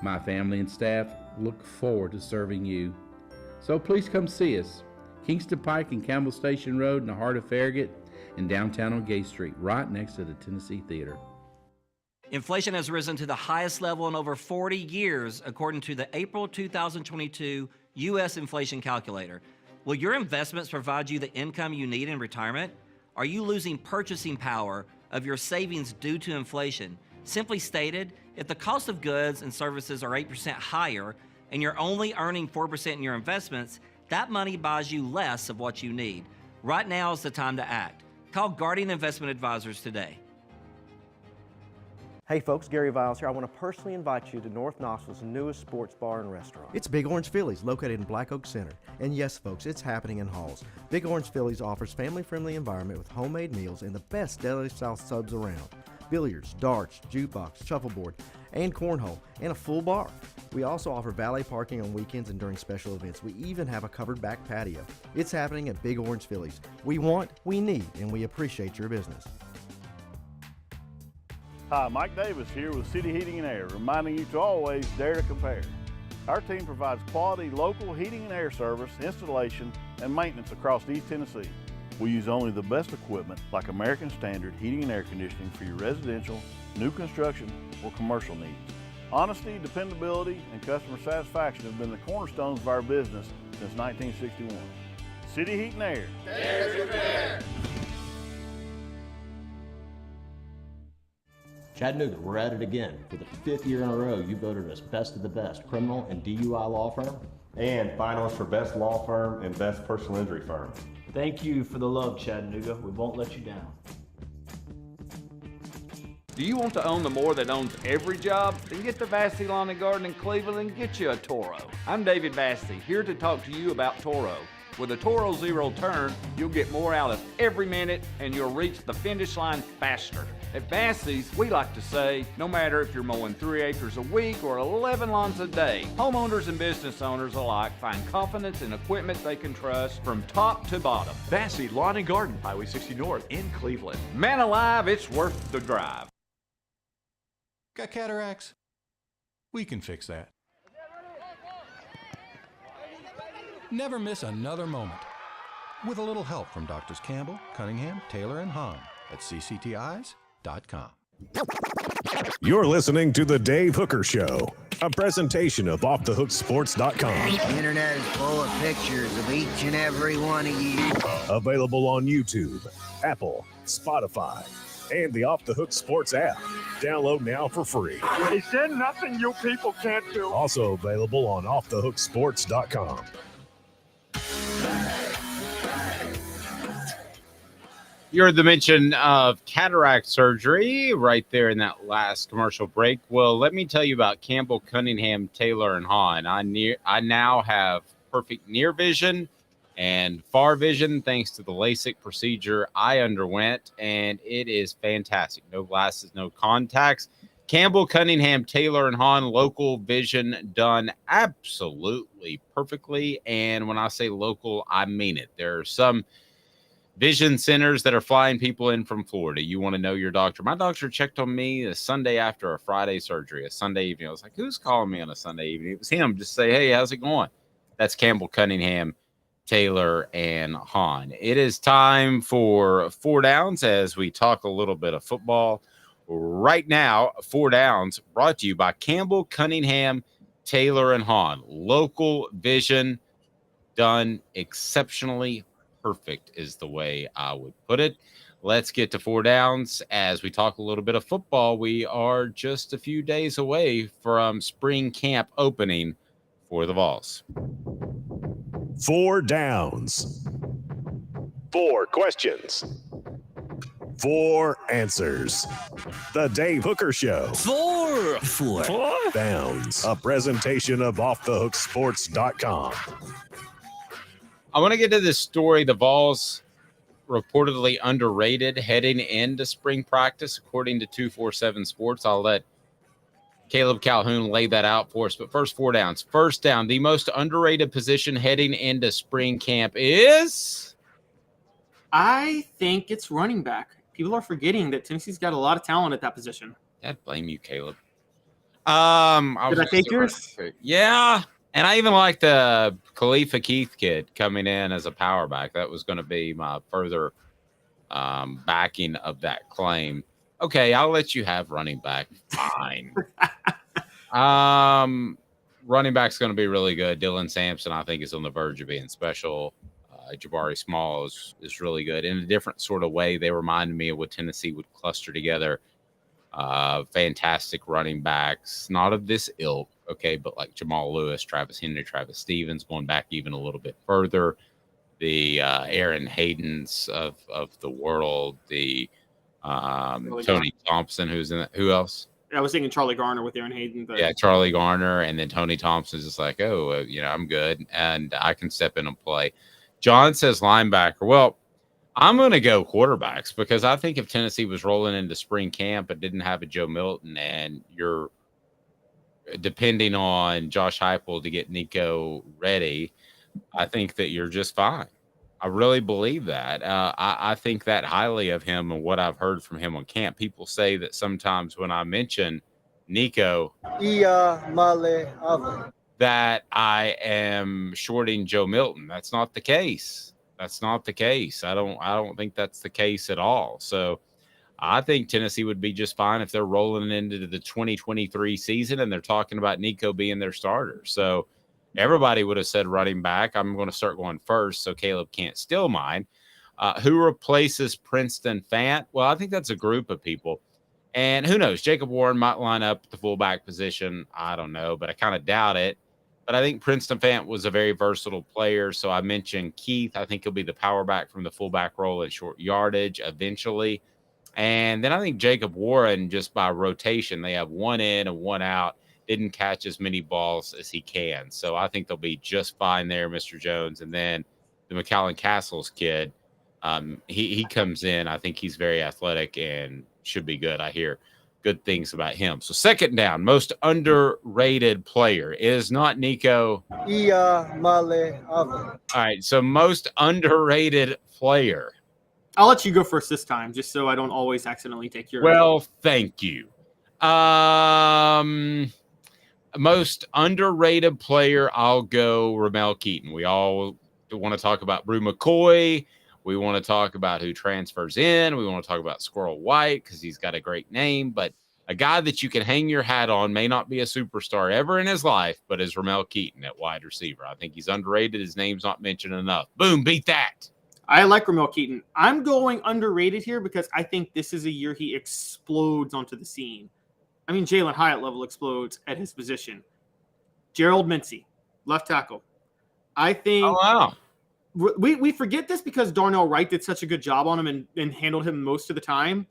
My family and staff look forward to serving you. So please come see us. Kingston Pike and Campbell Station Road in the heart of Farragut and downtown on Gay Street, right next to the Tennessee Theater. Inflation has risen to the highest level in over 40 years, according to the April 2022 U.S. Inflation Calculator. Will your investments provide you the income you need in retirement? Are you losing purchasing power of your savings due to inflation? Simply stated, if the cost of goods and services are 8% higher and you're only earning 4% in your investments, that money buys you less of what you need. Right now is the time to act. Call Guardian Investment Advisors today. Hey folks, Gary Viles here. I want to personally invite you to North Knoxville's newest sports bar and restaurant. It's Big Orange Phillies, located in Black Oak Center. And yes folks, it's happening in Halls. Big Orange Phillies offers family-friendly environment with homemade meals and the best deli-style subs around. Billiards, darts, jukebox, shuffleboard, and cornhole, and a full bar. We also offer valet parking on weekends and during special events. We even have a covered back patio. It's happening at Big Orange Phillies. We want, we need, and we appreciate your business. Hi, Mike Davis here with City Heating and Air, reminding you to always dare to compare. Our team provides quality local heating and air service, installation, and maintenance across East Tennessee. We use only the best equipment like American Standard heating and air conditioning for your residential, new construction, or commercial needs. Honesty, dependability, and customer satisfaction have been the cornerstones of our business since 1961. City Heat and Air. Dare to compare. Chattanooga, we're at it again. For the 5th year in a row, you voted us best of the best criminal and DUI law firm. And finalists for best law firm and best personal injury firm. Thank you for the love, Chattanooga. We won't let you down. Do you want to own the more that owns every job? Then get to Vassey Lawn and Garden in Cleveland and get you a Toro. I'm David Vassey, here to talk to you about Toro. With a Toro Zero Turn, you'll get more out of every minute and you'll reach the finish line faster. At Vassey's, we like to say, no matter if you're mowing 3 acres a week or 11 lawns a day, homeowners and business owners alike find confidence in equipment they can trust from top to bottom. Vassey Lawn and Garden, Highway 60 North in Cleveland. Man alive, it's worth the drive. Got cataracts? We can fix that. Never miss another moment. With a little help from Doctors Campbell, Cunningham, Taylor, and Hahn at cctis.com. You're listening to The Dave Hooker Show, a presentation of OffTheHookSports.com. The internet is full of pictures of each and every one of you. Available on YouTube, Apple, Spotify, and the Off the Hook Sports app. Download now for free. Is there nothing you people can't do? Also available on OffTheHookSports.com. You heard the mention of cataract surgery right there in that last commercial break. Well, let me tell you about Campbell, Cunningham, Taylor, and Hahn. I now have perfect near vision and far vision thanks to the LASIK procedure I underwent, and it is fantastic. No glasses, no contacts. Campbell, Cunningham, Taylor, and Hahn, local vision done absolutely perfectly. And when I say local, I mean it. There are some vision centers that are flying people in from Florida. You want to know your doctor. My doctor checked on me a Sunday after a Friday surgery, a Sunday evening. I was like, who's calling me on a Sunday evening? It was him. Just say, hey, how's it going? That's Campbell, Cunningham, Taylor, and Hahn. It is time for 4 Downs as we talk a little bit of football. Right now, 4 Downs brought to you by Campbell, Cunningham, Taylor, and Hahn. Local vision done exceptionally perfect is the way I would put it. Let's get to 4 Downs as we talk a little bit of football. We are just a few days away from spring camp opening for the Vols. 4 Downs. 4 questions. 4 answers. The Dave Hooker Show. 4 Downs. A presentation of OffTheHookSports.com. I want to get to this story. The Vols reportedly underrated heading into spring practice, according to 247 Sports. I'll let Caleb Calhoun lay that out for us. But first, 4 Downs. First down, the most underrated position heading into spring camp is? I think it's running back. People are forgetting that Tennessee's got a lot of talent at that position. I'd blame you, Caleb. Did I take yours? Yeah. And I even like the Khalifa Keith kid coming in as a power back. That was going to be my further backing of that claim. Okay, I'll let you have running back. Fine. Running back's going to be really good. Dylan Sampson, I think, is on the verge of being special. Jabari Small is really good. In a different sort of way, they reminded me of what Tennessee would cluster together. Fantastic running backs, not of this ilk, okay, but like Jamal Lewis, Travis Henry, Travis Stevens, going back even a little bit further. The Aaron Haydens of the world, the Tony Thompson, who's in it. Who else? I was thinking Charlie Garner with Aaron Hayden. But Yeah, Charlie Garner, and then Tony Thompson's just like, I'm good, and I can step in and play. John says linebacker. Well, I'm going to go quarterbacks because I think if Tennessee was rolling into spring camp but didn't have a Joe Milton, and you're depending on Josh Heupel to get Nico ready, I think that you're just fine. I really believe that. I think that highly of him and what I've heard from him on camp. People say that sometimes when I mention Nico, that I am shorting Joe Milton. That's not the case. That's not the case. I don't think that's the case at all. So I think Tennessee would be just fine if they're rolling into the 2023 season and they're talking about Nico being their starter. So everybody would have said running back. I'm going to start going first so Caleb can't steal mine. Who replaces Princeton Fant? Well, I think that's a group of people. And who knows? Jacob Warren might line up at the fullback position. I don't know, but I kind of doubt it. But I think Princeton Fant was a very versatile player. So I mentioned Keith. I think he'll be the power back from the fullback role at short yardage eventually. And then I think Jacob Warren, just by rotation, they have one in and one out, didn't catch as many balls as he can. So I think they'll be just fine there, Mr. Jones. And then the McAllen Castles kid, he comes in. I think he's very athletic and should be good. I hear good things about him. So second down, most underrated player is not Nico. All right, so most underrated player. I'll let you go first this time, just so I don't always accidentally take your. Well, thank you. Most underrated player, I'll go Ramel Keaton. We all want to talk about Brew McCoy. We want to talk about who transfers in. We want to talk about Squirrel White because he's got a great name. But a guy that you can hang your hat on, may not be a superstar ever in his life, but is Ramel Keaton at wide receiver. I think he's underrated. His name's not mentioned enough. Boom, beat that. I like Ramel Keaton. I'm going underrated here because I think this is a year he explodes onto the scene. I mean, Jalen Hyatt level explodes at his position. Gerald Mincy, left tackle. I think. Oh, wow. We forget this because Darnell Wright did such a good job on him and handled him most of the time.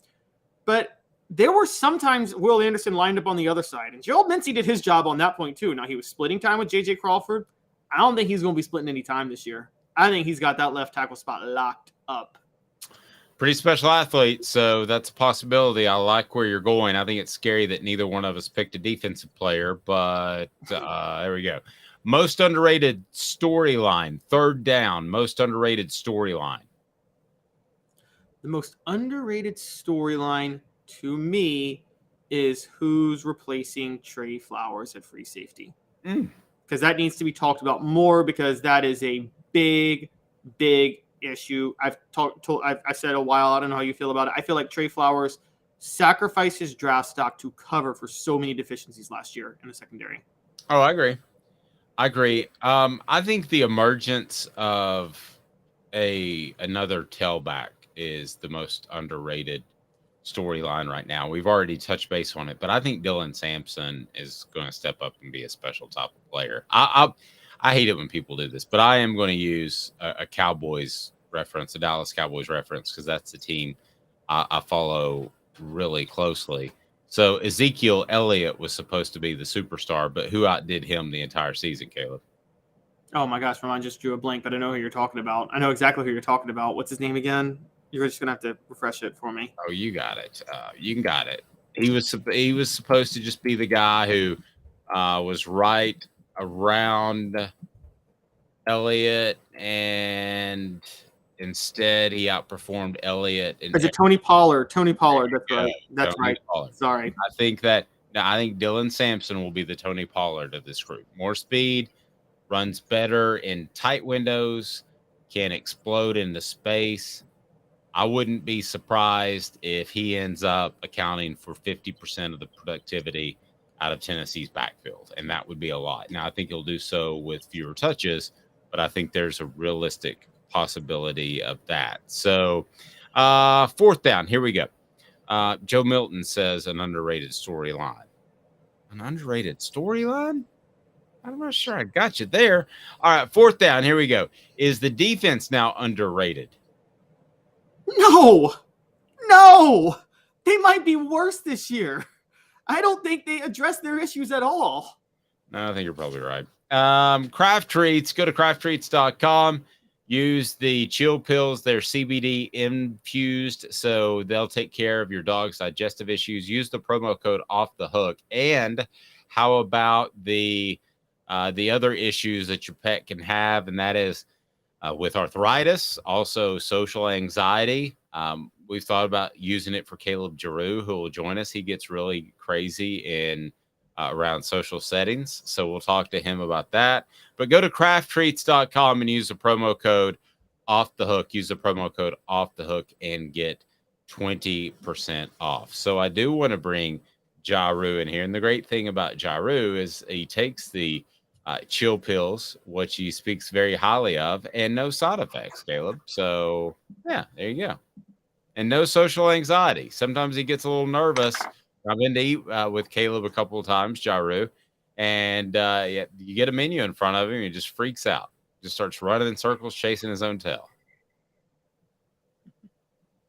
But there were sometimes Will Anderson lined up on the other side. And Gerald Mincy did his job on that point too. Now, he was splitting time with J.J. Crawford. I don't think he's going to be splitting any time this year. I think he's got that left tackle spot locked up. Pretty special athlete, so that's a possibility. I like where you're going. I think it's scary that neither one of us picked a defensive player, but there we go. Most underrated storyline, third down, most underrated storyline. The most underrated storyline to me is who's replacing Trey Flowers at free safety. Because that needs to be talked about more because that is a big issue. I've said a while. I don't know how you feel about it. I feel like Trey Flowers sacrificed his draft stock to cover for so many deficiencies last year in the secondary. Oh, I agree. I think the emergence of another tailback is the most underrated storyline right now. We've already touched base on it, but I think Dylan Sampson is going to step up and be a special type of player. I hate it when people do this, but I am going to use a Cowboys reference, a Dallas Cowboys reference, because that's the team I follow really closely. So Ezekiel Elliott was supposed to be the superstar, but who outdid him the entire season, Caleb? Oh my gosh, Ron just drew a blank, but I know who you're talking about. I know exactly who you're talking about. What's his name again? You're just gonna have to refresh it for me. Oh, you got it. You got it. He was supposed to just be the guy who was right around Elliott, and instead he outperformed Elliott. Is it Tony Pollard? Tony Pollard. That's right. That's Tony right. Pollard. Sorry. I think Dylan Sampson will be the Tony Pollard of this group. More speed, runs better in tight windows, can explode into space. I wouldn't be surprised if he ends up accounting for 50% of the productivity out of Tennessee's backfield, and that would be a lot. Now, I think he'll do so with fewer touches, but I think there's a realistic possibility of that. So, fourth down, here we go. Joe Milton says an underrated storyline. An underrated storyline? I'm not sure I got you there. All right, fourth down, here we go. Is the defense now underrated? No, they might be worse this year. I don't think they address their issues at all. No, I think you're probably right. Craft Treats, go to crafttreats.com. Use the chill pills. They're CBD infused, so they'll take care of your dog's digestive issues. Use the promo code Off the Hook. And how about the other issues that your pet can have, and that is with arthritis, also social anxiety. We've thought about using it for Caleb Giroux, who will join us. He gets really crazy in around social settings, so we'll talk to him about that. But go to crafttreats.com and use the promo code Off the Hook. Use the promo code Off the Hook and get 20% off. So I do want to bring Giroux in here, and the great thing about Giroux is he takes the chill pills, which he speaks very highly of, and no side effects, Caleb. So yeah, there you go. And no social anxiety. Sometimes he gets a little nervous. I've been to eat with Caleb a couple of times, Giroux, and you get a menu in front of him, he just freaks out, just starts running in circles, chasing his own tail.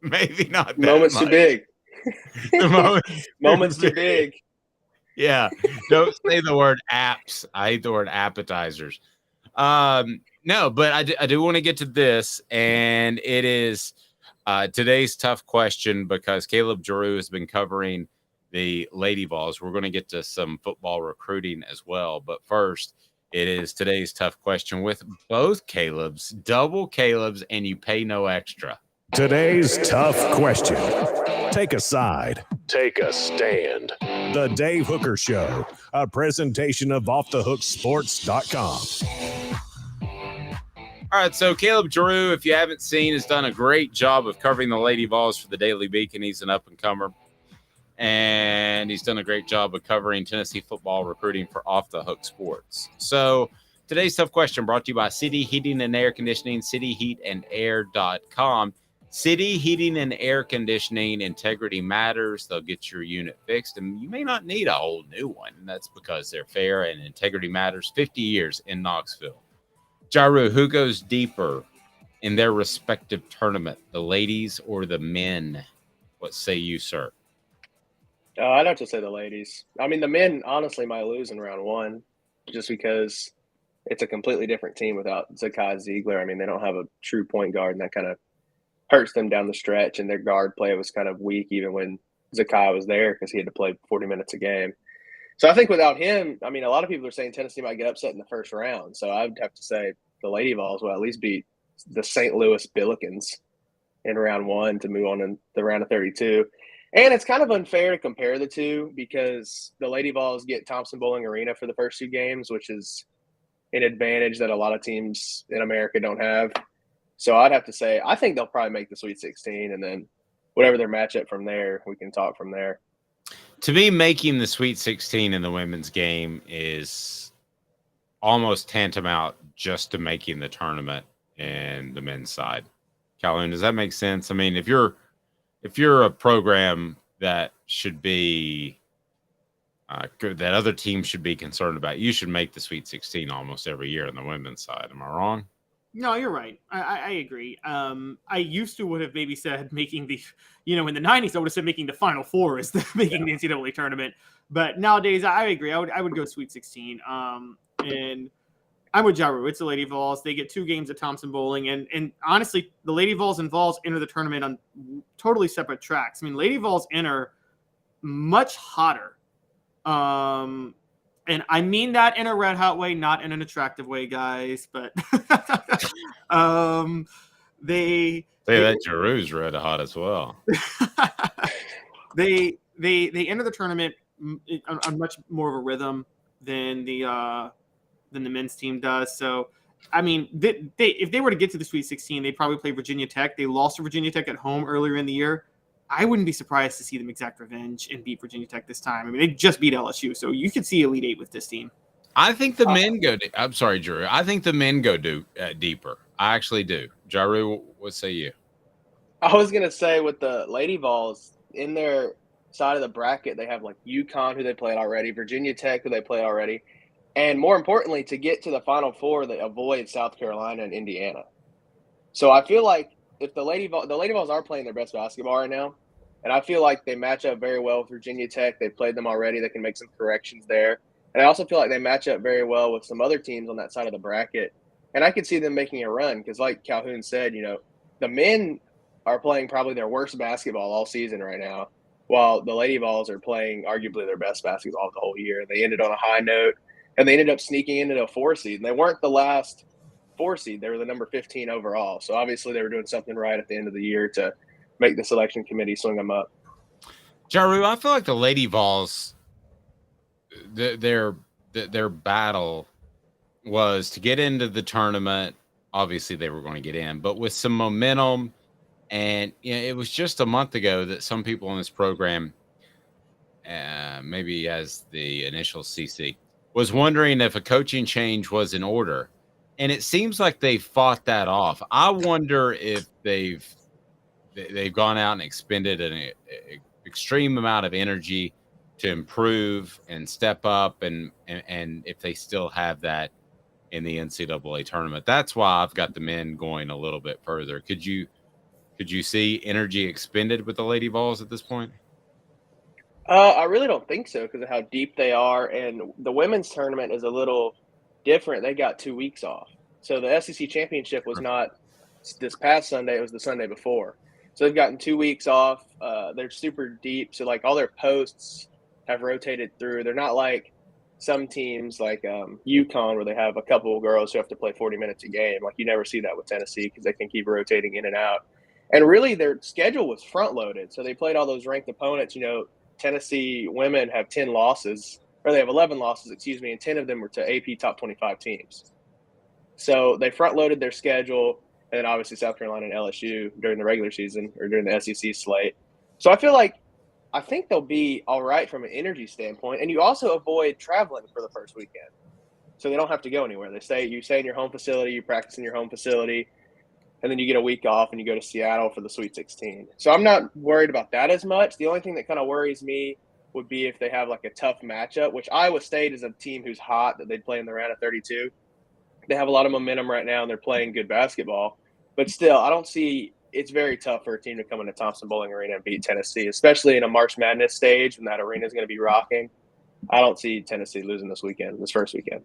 Maybe not that moments much. Too big. Moments too big. Yeah, don't say the word apps. I hate the word appetizers. No, but I do want to get to this, and it is today's tough question because Caleb Giroux has been covering the Lady Vols. We're going to get to some football recruiting as well. But first, it is today's tough question with both Calebs, double Calebs, and you pay no extra. Today's tough question. Take a side. Take a stand. The Dave Hooker Show, a presentation of offthehooksports.com. All right, so Caleb Giroux, if you haven't seen, has done a great job of covering the Lady Vols for the Daily Beacon. He's an up-and-comer. And he's done a great job of covering Tennessee football recruiting for Off the Hook Sports. So today's tough question brought to you by City Heating and Air Conditioning, cityheatandair.com. City Heating and Air Conditioning, integrity matters. They'll get your unit fixed, and you may not need a whole new one. And that's because they're fair and integrity matters. 50 years in Knoxville. Giroux, who goes deeper in their respective tournament, the ladies or the men? What say you, sir? I'd have to say the ladies. I mean, the men honestly might lose in round one just because it's a completely different team without Zakai Ziegler. I mean, they don't have a true point guard, and that kind of hurts them down the stretch, and their guard play was kind of weak even when Zakai was there because he had to play 40 minutes a game. So I think without him, I mean, a lot of people are saying Tennessee might get upset in the first round. So I'd have to say the Lady Vols will at least beat the St. Louis Billikens in round one to move on in the round of 32. And it's kind of unfair to compare the two because the Lady Vols get Thompson Bowling Arena for the first two games, which is an advantage that a lot of teams in America don't have. So I'd have to say I think they'll probably make the Sweet 16, and then whatever their matchup from there, we can talk from there. To me, making the Sweet 16 in the women's game is almost tantamount just to making the tournament in the men's side. Calhoun, does that make sense? I mean, if you're a program that should be that other teams should be concerned about, you should make the Sweet 16 almost every year on the women's side. Am I wrong? No, you're right. I agree. I used to would have maybe said making the, in the 90s, I would have said making the Final Four is making the NCAA tournament. But nowadays, I agree. I would go Sweet 16. And I'm with Giroux. It's the Lady Vols. They get 2 games at Thompson Bowling. And honestly, the Lady Vols and Vols enter the tournament on totally separate tracks. I mean, Lady Vols enter much hotter. And I mean that in a red hot way, not in an attractive way, guys. But they that Giroux's red hot as well. They enter the tournament on much more of a rhythm than the men's team does. So, I mean, if they were to get to the Sweet 16, they'd probably play Virginia Tech. They lost to Virginia Tech at home earlier in the year. I wouldn't be surprised to see them exact revenge and beat Virginia Tech this time. I mean, they just beat LSU, so you could see Elite Eight with this team. I think the men go. I'm sorry, Giroux. I think the men go deeper. I actually do. Giroux, what say you? I was gonna say with the Lady Vols in their side of the bracket, they have like UConn, who they played already, Virginia Tech, who they played already, and more importantly, to get to the Final Four, they avoid South Carolina and Indiana. So I feel like if the Lady Vols are playing their best basketball right now, And I feel like they match up very well with Virginia Tech. They played them already. They can make some corrections there. And I also feel like they match up very well with some other teams on that side of the bracket. And I could see them making a run because, like Calhoun said, the men are playing probably their worst basketball all season right now, while the Lady Vols are playing arguably their best basketball of the whole year. They ended on a high note, and they ended up sneaking into a 4 seed. And they weren't the last 4 seed. They were the number 15 overall. So obviously they were doing something right at the end of the year to make the selection committee swing them up. Jaru, I feel like the Lady Vols, their battle was to get into the tournament. Obviously they were going to get in, but with some momentum. And it was just a month ago that some people in this program, maybe as the initial CC, was wondering if a coaching change was in order. And it seems like they fought that off. I wonder if they've gone out and expended an extreme amount of energy to improve and step up, and if they still have that in the NCAA tournament. That's why I've got the men going a little bit further. Could you see energy expended with the Lady Vols at this point? I really don't think so because of how deep they are, and the women's tournament is a little different. They got 2 weeks off. So the SEC championship was not this past Sunday, it was the Sunday before. So they've gotten 2 weeks off. They're super deep. So like all their posts have rotated through. They're not like some teams like UConn where they have a couple of girls who have to play 40 minutes a game. Like you never see that with Tennessee because they can keep rotating in and out. And really their schedule was front loaded. So they played all those ranked opponents. Tennessee women have 10 losses, or they have 11 losses, and 10 of them were to AP top 25 teams. So they front-loaded their schedule, and then obviously South Carolina and LSU during the regular season or during the SEC slate. So I think they'll be all right from an energy standpoint, and you also avoid traveling for the first weekend. So they don't have to go anywhere. You stay in your home facility, you practice in your home facility, and then you get a week off and you go to Seattle for the Sweet 16. So I'm not worried about that as much. The only thing that kind of worries me would be if they have like a tough matchup, which Iowa State is a team who's hot that they'd play in the round of 32. They have a lot of momentum right now and they're playing good basketball. But still, I don't see – it's very tough for a team to come into Thompson Bowling Arena and beat Tennessee, especially in a March Madness stage when that arena is going to be rocking. I don't see Tennessee losing this first weekend.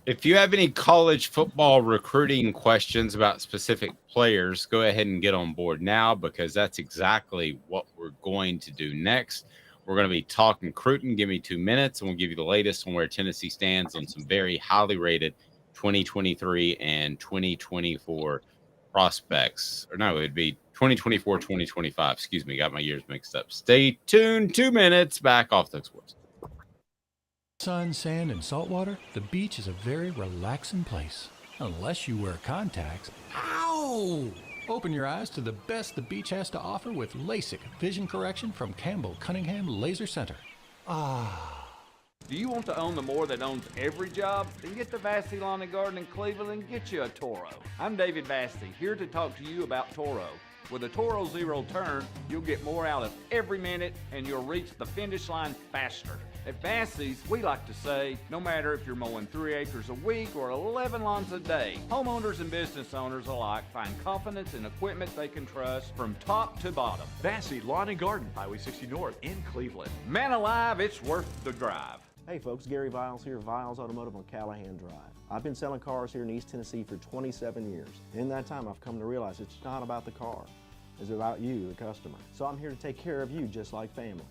If you have any college football recruiting questions about specific players, go ahead and get on board now because that's exactly what we're going to do next. We're going to be talking recruiting. Give me 2 minutes, and we'll give you the latest on where Tennessee stands on some very highly rated 2023 and 2024 prospects. Or no, it would be 2024, 2025. Excuse me, got my years mixed up. Stay tuned. 2 minutes. Back off the sports. Sun, sand, and salt water, the beach is a very relaxing place. Unless you wear contacts. Ow! Open your eyes to the best the beach has to offer with LASIK vision correction from Campbell Cunningham Laser Center. Ah. Do you want to own the more that owns every job? Then get to Vassy Lawn and Garden in Cleveland and get you a Toro. I'm David Vassy, here to talk to you about Toro. With a Toro Zero Turn, you'll get more out of every minute and you'll reach the finish line faster. At Vassy's, we like to say, no matter if you're mowing 3 acres a week or 11 lawns a day, homeowners and business owners alike find confidence in equipment they can trust from top to bottom. Vassy Lawn and Garden, Highway 60 North in Cleveland. Man alive, it's worth the drive. Hey folks, Gary Viles here, Viles Automotive on Calhoun Drive. I've been selling cars here in East Tennessee for 27 years. In that time, I've come to realize it's not about the car. It's about you, the customer. So I'm here to take care of you just like family.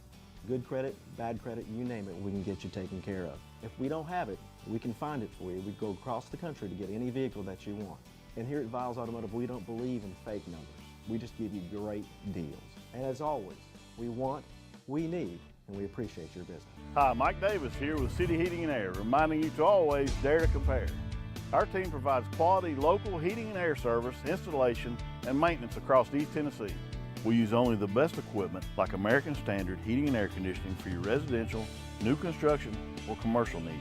Good credit, bad credit, you name it, we can get you taken care of. If we don't have it, we can find it for you. We go across the country to get any vehicle that you want. And here at Viles Automotive, we don't believe in fake numbers. We just give you great deals. And as always, we want, we need, and we appreciate your business. Hi, Mike Davis here with City Heating and Air, reminding you to always dare to compare. Our team provides quality local heating and air service, installation, and maintenance across East Tennessee. We use only the best equipment like American Standard heating and air conditioning for your residential, new construction, or commercial needs.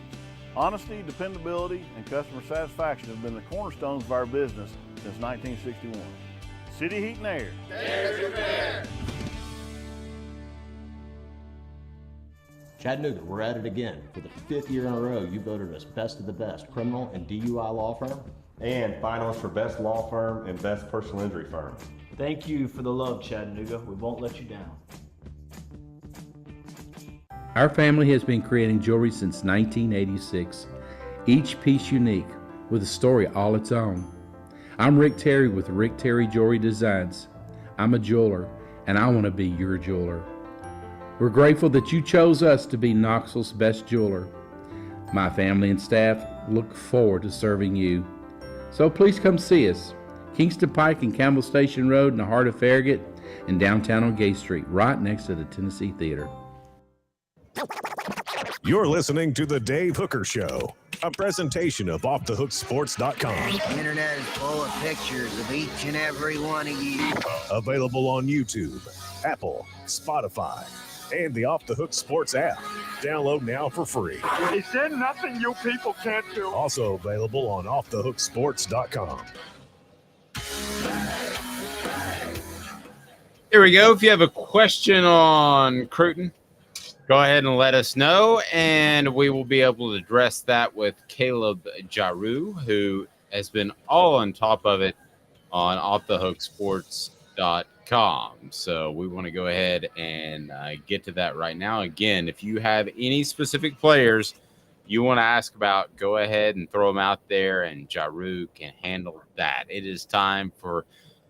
Honesty, dependability, and customer satisfaction have been the cornerstones of our business since 1961. City Heat and Air. Dare to compare. Chattanooga, we're at it again. For the 5th year in a row, you voted us best of the best criminal and DUI law firm. And finalists for best law firm and best personal injury firm. Thank you for the love, Chattanooga. We won't let you down. Our family has been creating jewelry since 1986, each piece unique with a story all its own. I'm Rick Terry with Rick Terry Jewelry Designs. I'm a jeweler, and I want to be your jeweler. We're grateful that you chose us to be Knoxville's best jeweler. My family and staff look forward to serving you. So please come see us. Kingston Pike and Campbell Station Road in the heart of Farragut, and downtown on Gay Street, right next to the Tennessee Theater. You're listening to The Dave Hooker Show, a presentation of OffTheHookSports.com. The internet is full of pictures of each and every one of you. Available on YouTube, Apple, Spotify, and the Off the Hook Sports app. Download now for free. Is there nothing you people can't do? Also available on OffTheHookSports.com. Here we go. If you have a question on Cruton, go ahead and let us know, and we will be able to address that with Caleb Jaru, who has been all on top of it on offthehooksports.com. So we want to go ahead and get to that right now. Again, if you have any specific players you want to ask about, go ahead and throw them out there, and Jaru can handle that. It is time for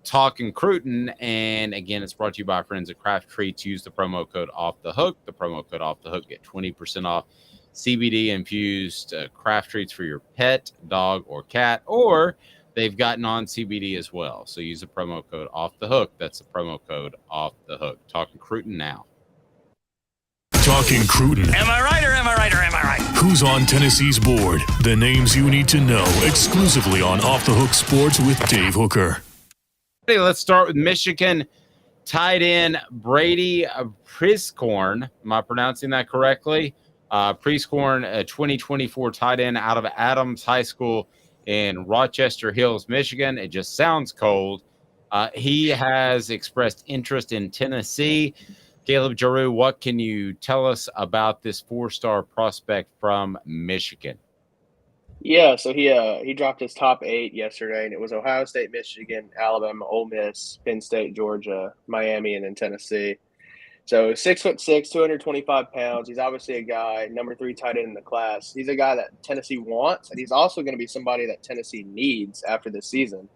Talking Cruton, and again, it's brought to you by our friends at Craft Treats. Use the promo code Off the Hook. The promo code Off the Hook, get 20% off CBD infused craft treats for your pet, dog, or cat, or they've got non-CBD as well. So use the promo code Off the Hook. That's the promo code Off the Hook. Talking Cruton now. Talking Cruton. Am I right or am I right or am I right? Who's on Tennessee's board? The names you need to know exclusively on Off the Hook Sports with Dave Hooker. Let's start with Michigan tight end Brady Priscorn. Am I pronouncing that correctly? Priscorn, a 2024 tight end out of Adams High School in Rochester Hills, Michigan. It just sounds cold. He has expressed interest in Tennessee. Caleb Jaru, what can you tell us about this four-star prospect from Michigan? Yeah, so he dropped his top 8 yesterday, and it was Ohio State, Michigan, Alabama, Ole Miss, Penn State, Georgia, Miami, and then Tennessee. So 6'6", 225 pounds. He's obviously a guy, number 3 tight end in the class. He's a guy that Tennessee wants, and he's also going to be somebody that Tennessee needs after this season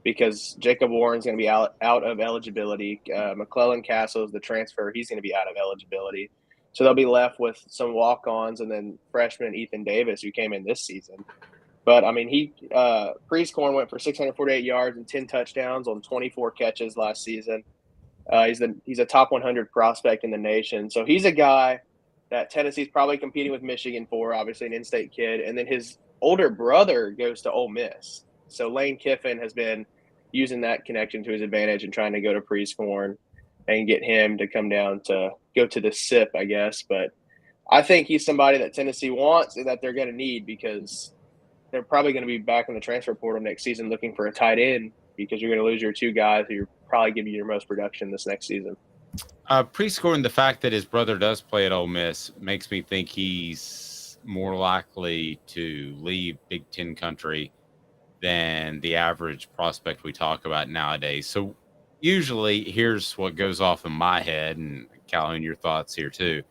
because Jacob Warren's going to be out of eligibility. McClellan Castle's the transfer. He's going to be out of eligibility. So they'll be left with some walk-ons and then freshman Ethan Davis, who came in this season. But, I mean, Priscorn went for 648 yards and 10 touchdowns on 24 catches last season. He's a top 100 prospect in the nation. So he's a guy that Tennessee's probably competing with Michigan for, obviously an in-state kid. And then his older brother goes to Ole Miss. So Lane Kiffin has been using that connection to his advantage and trying to go to Priscorn and get him to come down to go to the SIP, I guess. But I think he's somebody that Tennessee wants and that they're going to need because they're probably going to be back in the transfer portal next season looking for a tight end because you're going to lose your 2 guys who are probably giving you your most production this next season. Priscorn, the fact that his brother does play at Ole Miss makes me think he's more likely to leave Big Ten country than the average prospect we talk about nowadays. So usually here's what goes off in my head, and Calhoun, your thoughts here too.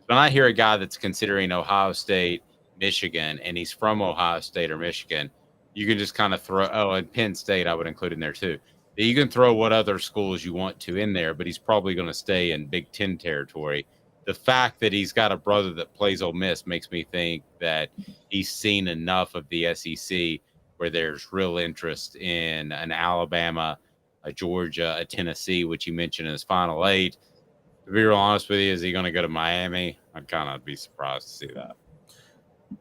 When I hear a guy that's considering Ohio State, Michigan, and he's from Ohio State or Michigan, you can just kind of throw, and Penn State I would include in there too. You can throw what other schools you want to in there, but he's probably going to stay in Big Ten territory. The fact that he's got a brother that plays Ole Miss makes me think that he's seen enough of the SEC where there's real interest in an Alabama, a Georgia, a Tennessee, which he mentioned in his final 8. To be real honest with you, is he going to go to Miami? I'd kind of be surprised to see that.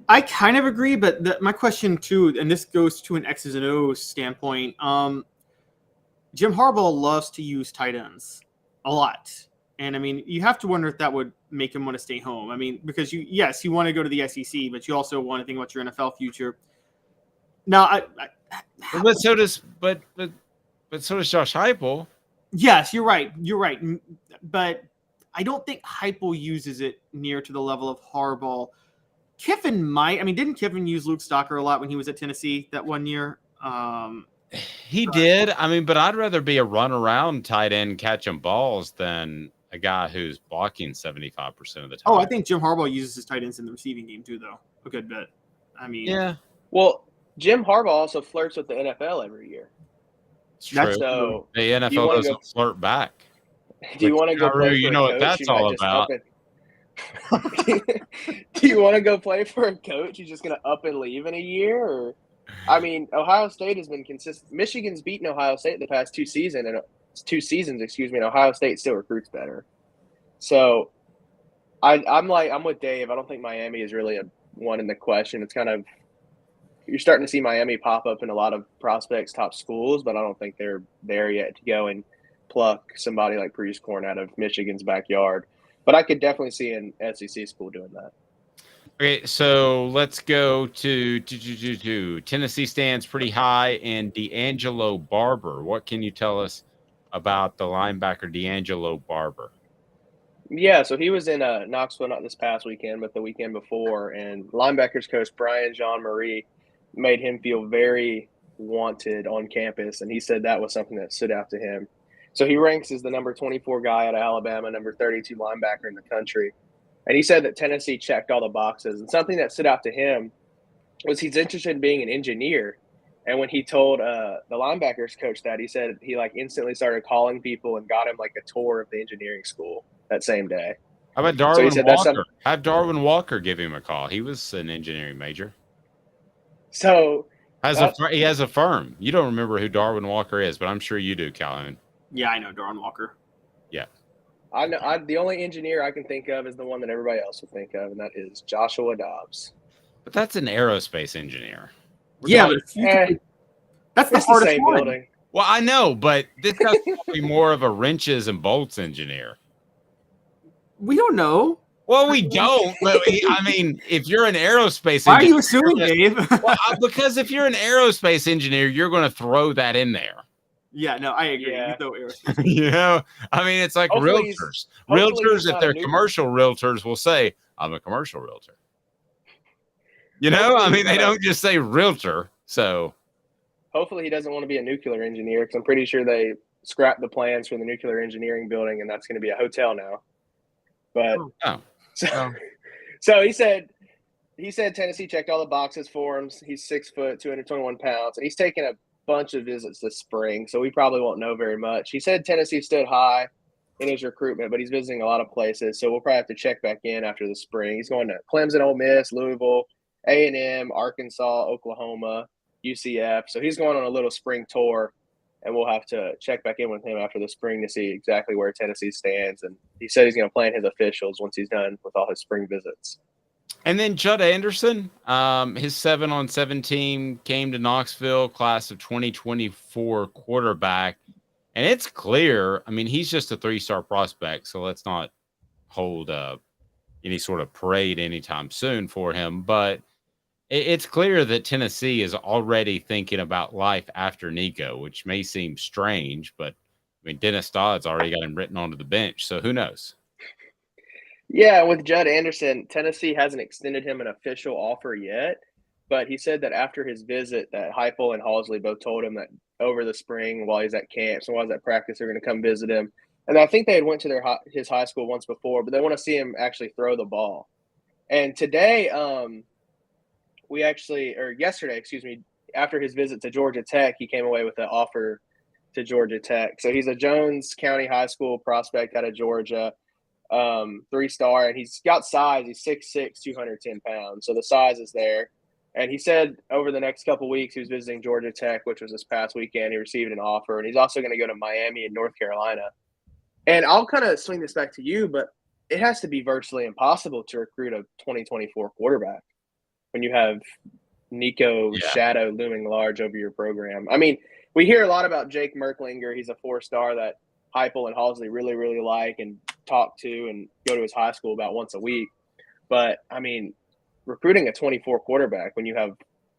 I kind of agree, but my question too, and this goes to an X's and O's standpoint. Jim Harbaugh loves to use tight ends a lot. And I mean, you have to wonder if that would make him want to stay home. I mean, because you want to go to the SEC, but you also want to think about your NFL future. Now, but so does Josh Heupel. Yes, you're right. But I don't think Heupel uses it near to the level of Harbaugh. Kiffin might. I mean, didn't Kiffin use Luke Stocker a lot when he was at Tennessee that one year? He did. I mean, but I'd rather be a run around tight end catching balls than a guy who's blocking 75% of the time. Oh, I think Jim Harbaugh uses his tight ends in the receiving game too, though. A good bit. I mean, yeah. Well, Jim Harbaugh also flirts with the NFL every year. It's true. So the NFL doesn't flirt back. Do you want to go play for you a know coach? what that's all about. Do you want to go play for a coach who's just going to up and leave in a year? Or, I mean, Ohio State has been consistent. Michigan's beaten Ohio State the past two seasons, and Ohio State still recruits better. So I'm with Dave. I don't think Miami is really a one in the question. It's kind of you're starting to see Miami pop up in a lot of prospects' top schools, but I don't think they're there yet to go and pluck somebody like Prieskorn out of Michigan's backyard. But I could definitely see an SEC school doing that. Okay, so let's go to Tennessee stands pretty high, and D'Angelo Barber. What can you tell us about the linebacker D'Angelo Barber? Yeah, so he was in Knoxville not this past weekend, but the weekend before, and linebackers coach Brian Jean-Marie made him feel very wanted on campus, and he said that was something that stood out to him. So he ranks as the number 24 guy out of Alabama, number 32 linebacker in the country. And he said that Tennessee checked all the boxes. And something that stood out to him was he's interested in being an engineer. And when he told the linebackers coach that, he said he instantly started calling people and got him a tour of the engineering school that same day. How about Darwin Walker? Have Darwin Walker give him a call. He was an engineering major. So he has a firm. You don't remember who Darwin Walker is, but I'm sure you do, Calhoun. Yeah, I know Darwin Walker. Yeah. I know. The only engineer I can think of is the one that everybody else would think of, and that is Joshua Dobbs. But that's an aerospace engineer. Yeah, but that's the hardest same one. building. Well, I know, but this has to be more of a wrenches and bolts engineer. We don't know. Well, we don't. But I mean, if you're an aerospace Why engineer, are you assuming, Dave? because if you're an aerospace engineer, you're going to throw that in there. Yeah, no, I agree. Yeah. You know, aerospace. You know, I mean, it's like Hopefully realtors. hopefully Realtors, he's if not they're a new- commercial realtors, will say, "I'm a commercial realtor." You know, I mean, they don't just say realtor. So Hopefully he doesn't want to be a nuclear engineer, because I'm pretty sure they scrapped the plans for the nuclear engineering building, and that's going to be a hotel now. But so he said Tennessee checked all the boxes for him. He's 6 foot, 221 pounds, and he's taken a bunch of visits this spring, so we probably won't know very much. He said Tennessee stood high in his recruitment, but he's visiting a lot of places, so we'll probably have to check back in after the spring. He's going to Clemson, Ole Miss, Louisville, A&M, Arkansas, Oklahoma, UCF. So he's going on a little spring tour, and we'll have to check back in with him after the spring to see exactly where Tennessee stands. And he said he's going to plan his officials once he's done with all his spring visits. And then Judd Anderson, his 7-on-7 team came to Knoxville, class of 2024 quarterback. And it's clear, I mean, he's just a 3-star prospect, so let's not hold any sort of parade anytime soon for him. But it's clear that Tennessee is already thinking about life after Nico, which may seem strange, but I mean, Dennis Dodd's already got him written onto the bench, so who knows? Yeah, with Judd Anderson, Tennessee hasn't extended him an official offer yet, but he said that after his visit that Heupel and Halsley both told him that over the spring while he's at camps and while he's at practice, they're going to come visit him. And I think they had went to his high school once before, but they want to see him actually throw the ball. And today, yesterday, after his visit to Georgia Tech, he came away with an offer to Georgia Tech. So he's a Jones County High School prospect out of Georgia. 3-star, and he's got size. He's 6'6", 210 pounds. So the size is there. And he said over the next couple weeks, he was visiting Georgia Tech, which was this past weekend. He received an offer, and he's also going to go to Miami and North Carolina. And I'll kind of swing this back to you, but it has to be virtually impossible to recruit a 2024 quarterback when you have Nico shadow looming large over your program. I mean, we hear a lot about Jake Merklinger. He's a 4-star that Heupel and Halsley really, really like and talk to and go to his high school about once a week. But, I mean, recruiting a 24 quarterback when you have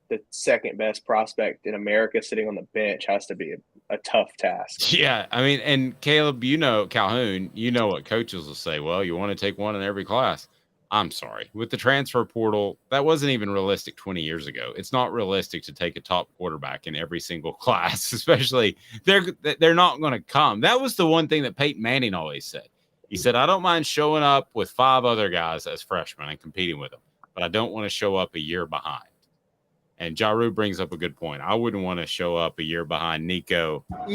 the second best prospect in America sitting on the bench has to be a tough task. Yeah, I mean, and Caleb, Calhoun, what coaches will say, well, you want to take one in every class. I'm sorry. With the transfer portal, that wasn't even realistic 20 years ago. It's not realistic to take a top quarterback in every single class, especially they're not going to come. That was the one thing that Peyton Manning always said. He said, I don't mind showing up with 5 other guys as freshmen and competing with them, but I don't want to show up a year behind. And Jaru brings up a good point. I wouldn't want to show up a year behind Nico. There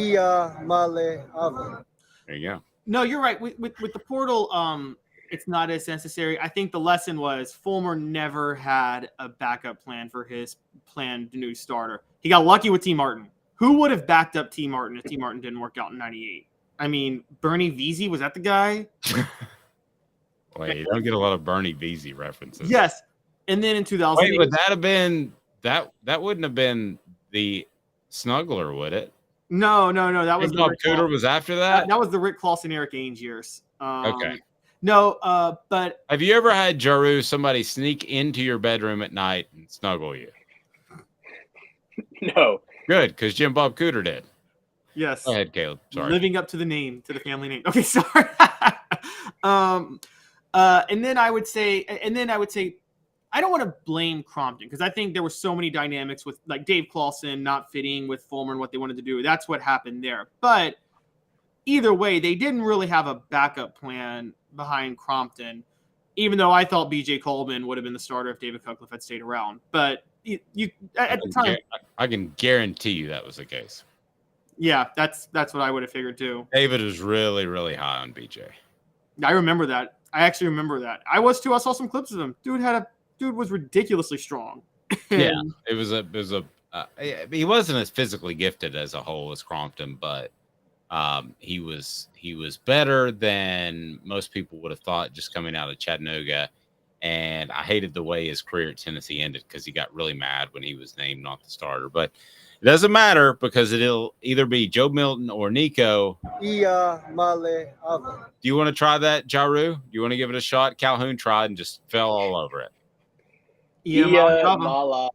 you go. No, you're right. With the portal, it's not as necessary. I think the lesson was Fulmer never had a backup plan for his planned new starter. He got lucky with T. Martin. Who would have backed up T. Martin if T. Martin didn't work out in 98? I mean, Bernie Veazey, was that the guy? Wait, you don't get a lot of Bernie Veazey references. Yes. And then in 2008. Wait, would that have been that wouldn't have been the Snuggler, would it? No. That was Bob Cooter was after that? That was the Rick Clausen, Eric Ainge years. Okay. No, but have you ever had Jaru somebody sneak into your bedroom at night and snuggle you? No. Good, because Jim Bob Cooter did. Yes. Go ahead, Caleb. Sorry. Living up to the name, to the family name. Okay, sorry. And then I would say, I don't want to blame Crompton because I think there were so many dynamics with like Dave Clawson not fitting with Fulmer and what they wanted to do. That's what happened there. But either way, they didn't really have a backup plan behind Crompton, even though I thought B.J. Coleman would have been the starter if David Cutcliffe had stayed around. But you at the time, I can guarantee you that was the case. Yeah, that's what I would have figured too. David was really, really high on BJ. I remember that. I actually remember that. I was too. I saw some clips of him. Dude was ridiculously strong. Yeah, he wasn't as physically gifted as a whole as Crompton, but he was better than most people would have thought just coming out of Chattanooga. And I hated the way his career at Tennessee ended because he got really mad when he was named not the starter. But it doesn't matter because it'll either be Joe Milton or Nico. Do you want to try that, Jaru? Do you want to give it a shot? Calhoun tried and just fell all over it. Mala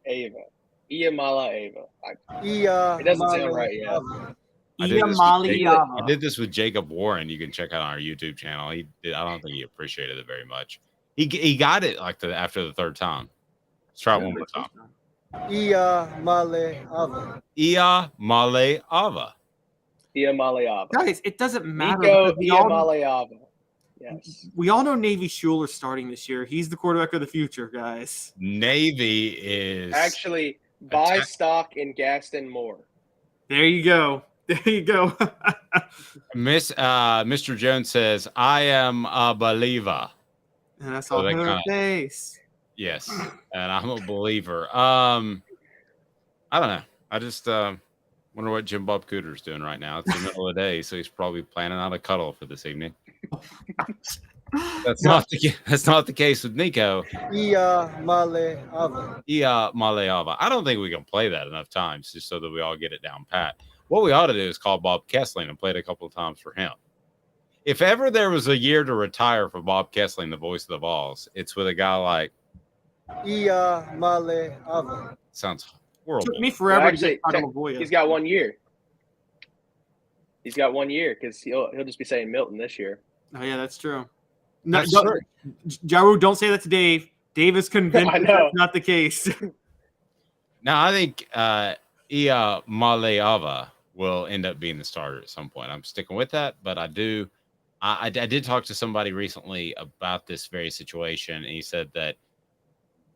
Ava. It doesn't sound right yet. I did this with Jacob Warren. You can check out on our YouTube channel. I don't think he appreciated it very much. He got it like after the third time. Let's try it one more time. Ia Male Ava. Guys, it doesn't matter. Nico Yes. We all know Navy Schuler starting this year. He's the quarterback of the future, guys. Navy is actually buy stock in Gaston Moore. There you go. Mr. Jones says, I am a believer. And I saw her face. Yes, and I'm a believer. I don't know. I just wonder what Jim Bob Cooter's doing right now. It's the middle of the day, so he's probably planning out a cuddle for this evening. That's not the case with Nico. Ia Male Ava. I don't think we can play that enough times just so that we all get it down pat. What we ought to do is call Bob Kessling and play it a couple of times for him. If ever there was a year to retire for Bob Kessling, the voice of the Vols, it's with a guy like Ia Male Ava. Sounds horrible. Took me forever to get Tagovailoa. He's got 1 year. He's got 1 year because he'll just be saying Milton this year. Oh yeah, that's true. No, Jaru, don't say that to Dave. Dave is convinced that's not the case. Now I think Ia Male Ava will end up being the starter at some point. I'm sticking with that, but I did talk to somebody recently about this very situation, and he said that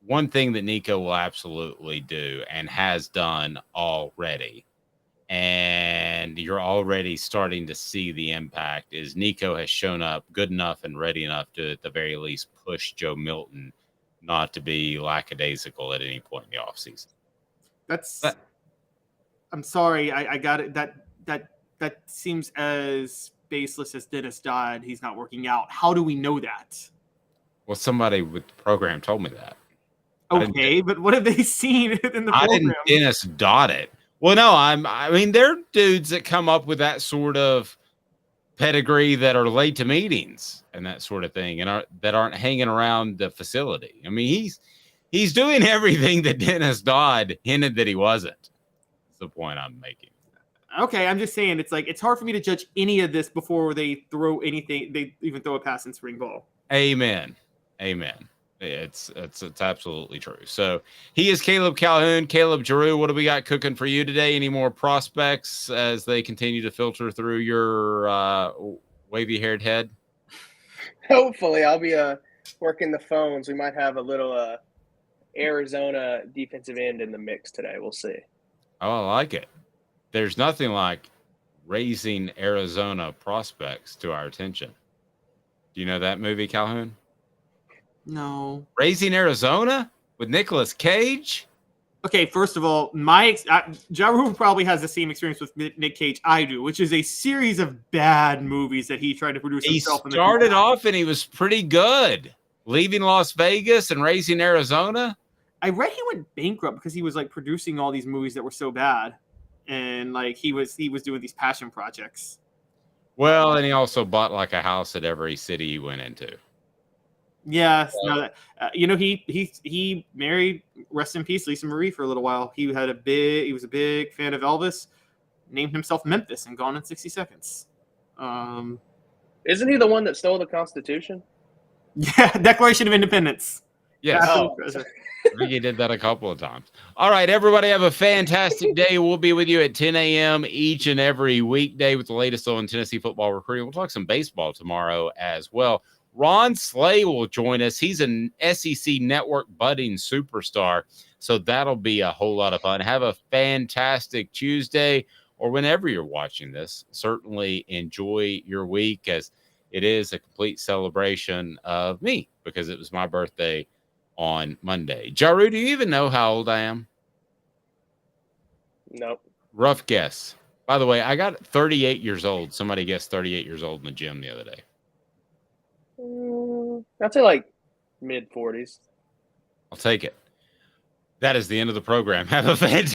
one thing that Nico will absolutely do and has done already, and you're already starting to see the impact, is Nico has shown up good enough and ready enough to, at the very least, push Joe Milton not to be lackadaisical at any point in the offseason. I'm sorry, I got it. That seems as baseless as Dennis Dodd. He's not working out. How do we know that? Well, somebody with the program told me that. Okay, but what have they seen in the program? I didn't Dennis Dodd it. Well, no, I mean, there are dudes that come up with that sort of pedigree that are late to meetings and that sort of thing, and that aren't hanging around the facility. I mean, he's doing everything that Dennis Dodd hinted that he wasn't. That's the point I'm making. Okay, I'm just saying it's hard for me to judge any of this before they throw anything. They even throw a pass in spring ball. Amen. It's absolutely true. So he is Caleb Calhoun. Caleb Jaru, what do we got cooking for you today? Any more prospects as they continue to filter through your wavy-haired head? Hopefully, I'll be working the phones. We might have a little Arizona defensive end in the mix today. We'll see. Oh, I like it. There's nothing like raising Arizona prospects to our attention. Do you know that movie, Calhoun? No. Raising Arizona with Nicolas Cage? Okay, first of all, Ja Rule probably has the same experience with Nick Cage I do, which is a series of bad movies that he tried to produce He himself. started off and he was pretty good. Leaving Las Vegas and Raising Arizona. I read he went bankrupt because he was like producing all these movies that were so bad, and like he was doing these passion projects. Well, and he also bought like a house at every city he went into. Yes, no, that he married, rest in peace, Lisa Marie for a little while. He was a big fan of Elvis, named himself Memphis and Gone in 60 Seconds. Isn't he the one that stole the Constitution? Yeah, Declaration of Independence. Yes. I think he did that a couple of times. All right, everybody have a fantastic day. We'll be with you at 10 a.m. each and every weekday with the latest on Tennessee football recruiting. We'll talk some baseball tomorrow as well. Ron Slay will join us. He's an SEC network budding superstar, so that'll be a whole lot of fun. Have a fantastic Tuesday or whenever you're watching this. Certainly enjoy your week as it is a complete celebration of me because it was my birthday on Monday. Jaru, do you even know how old I am? Nope. Rough guess. By the way, I got 38 years old. Somebody guessed 38 years old in the gym the other day. I'd say like mid-40s. I'll take it. That is the end of the program. Have a fantastic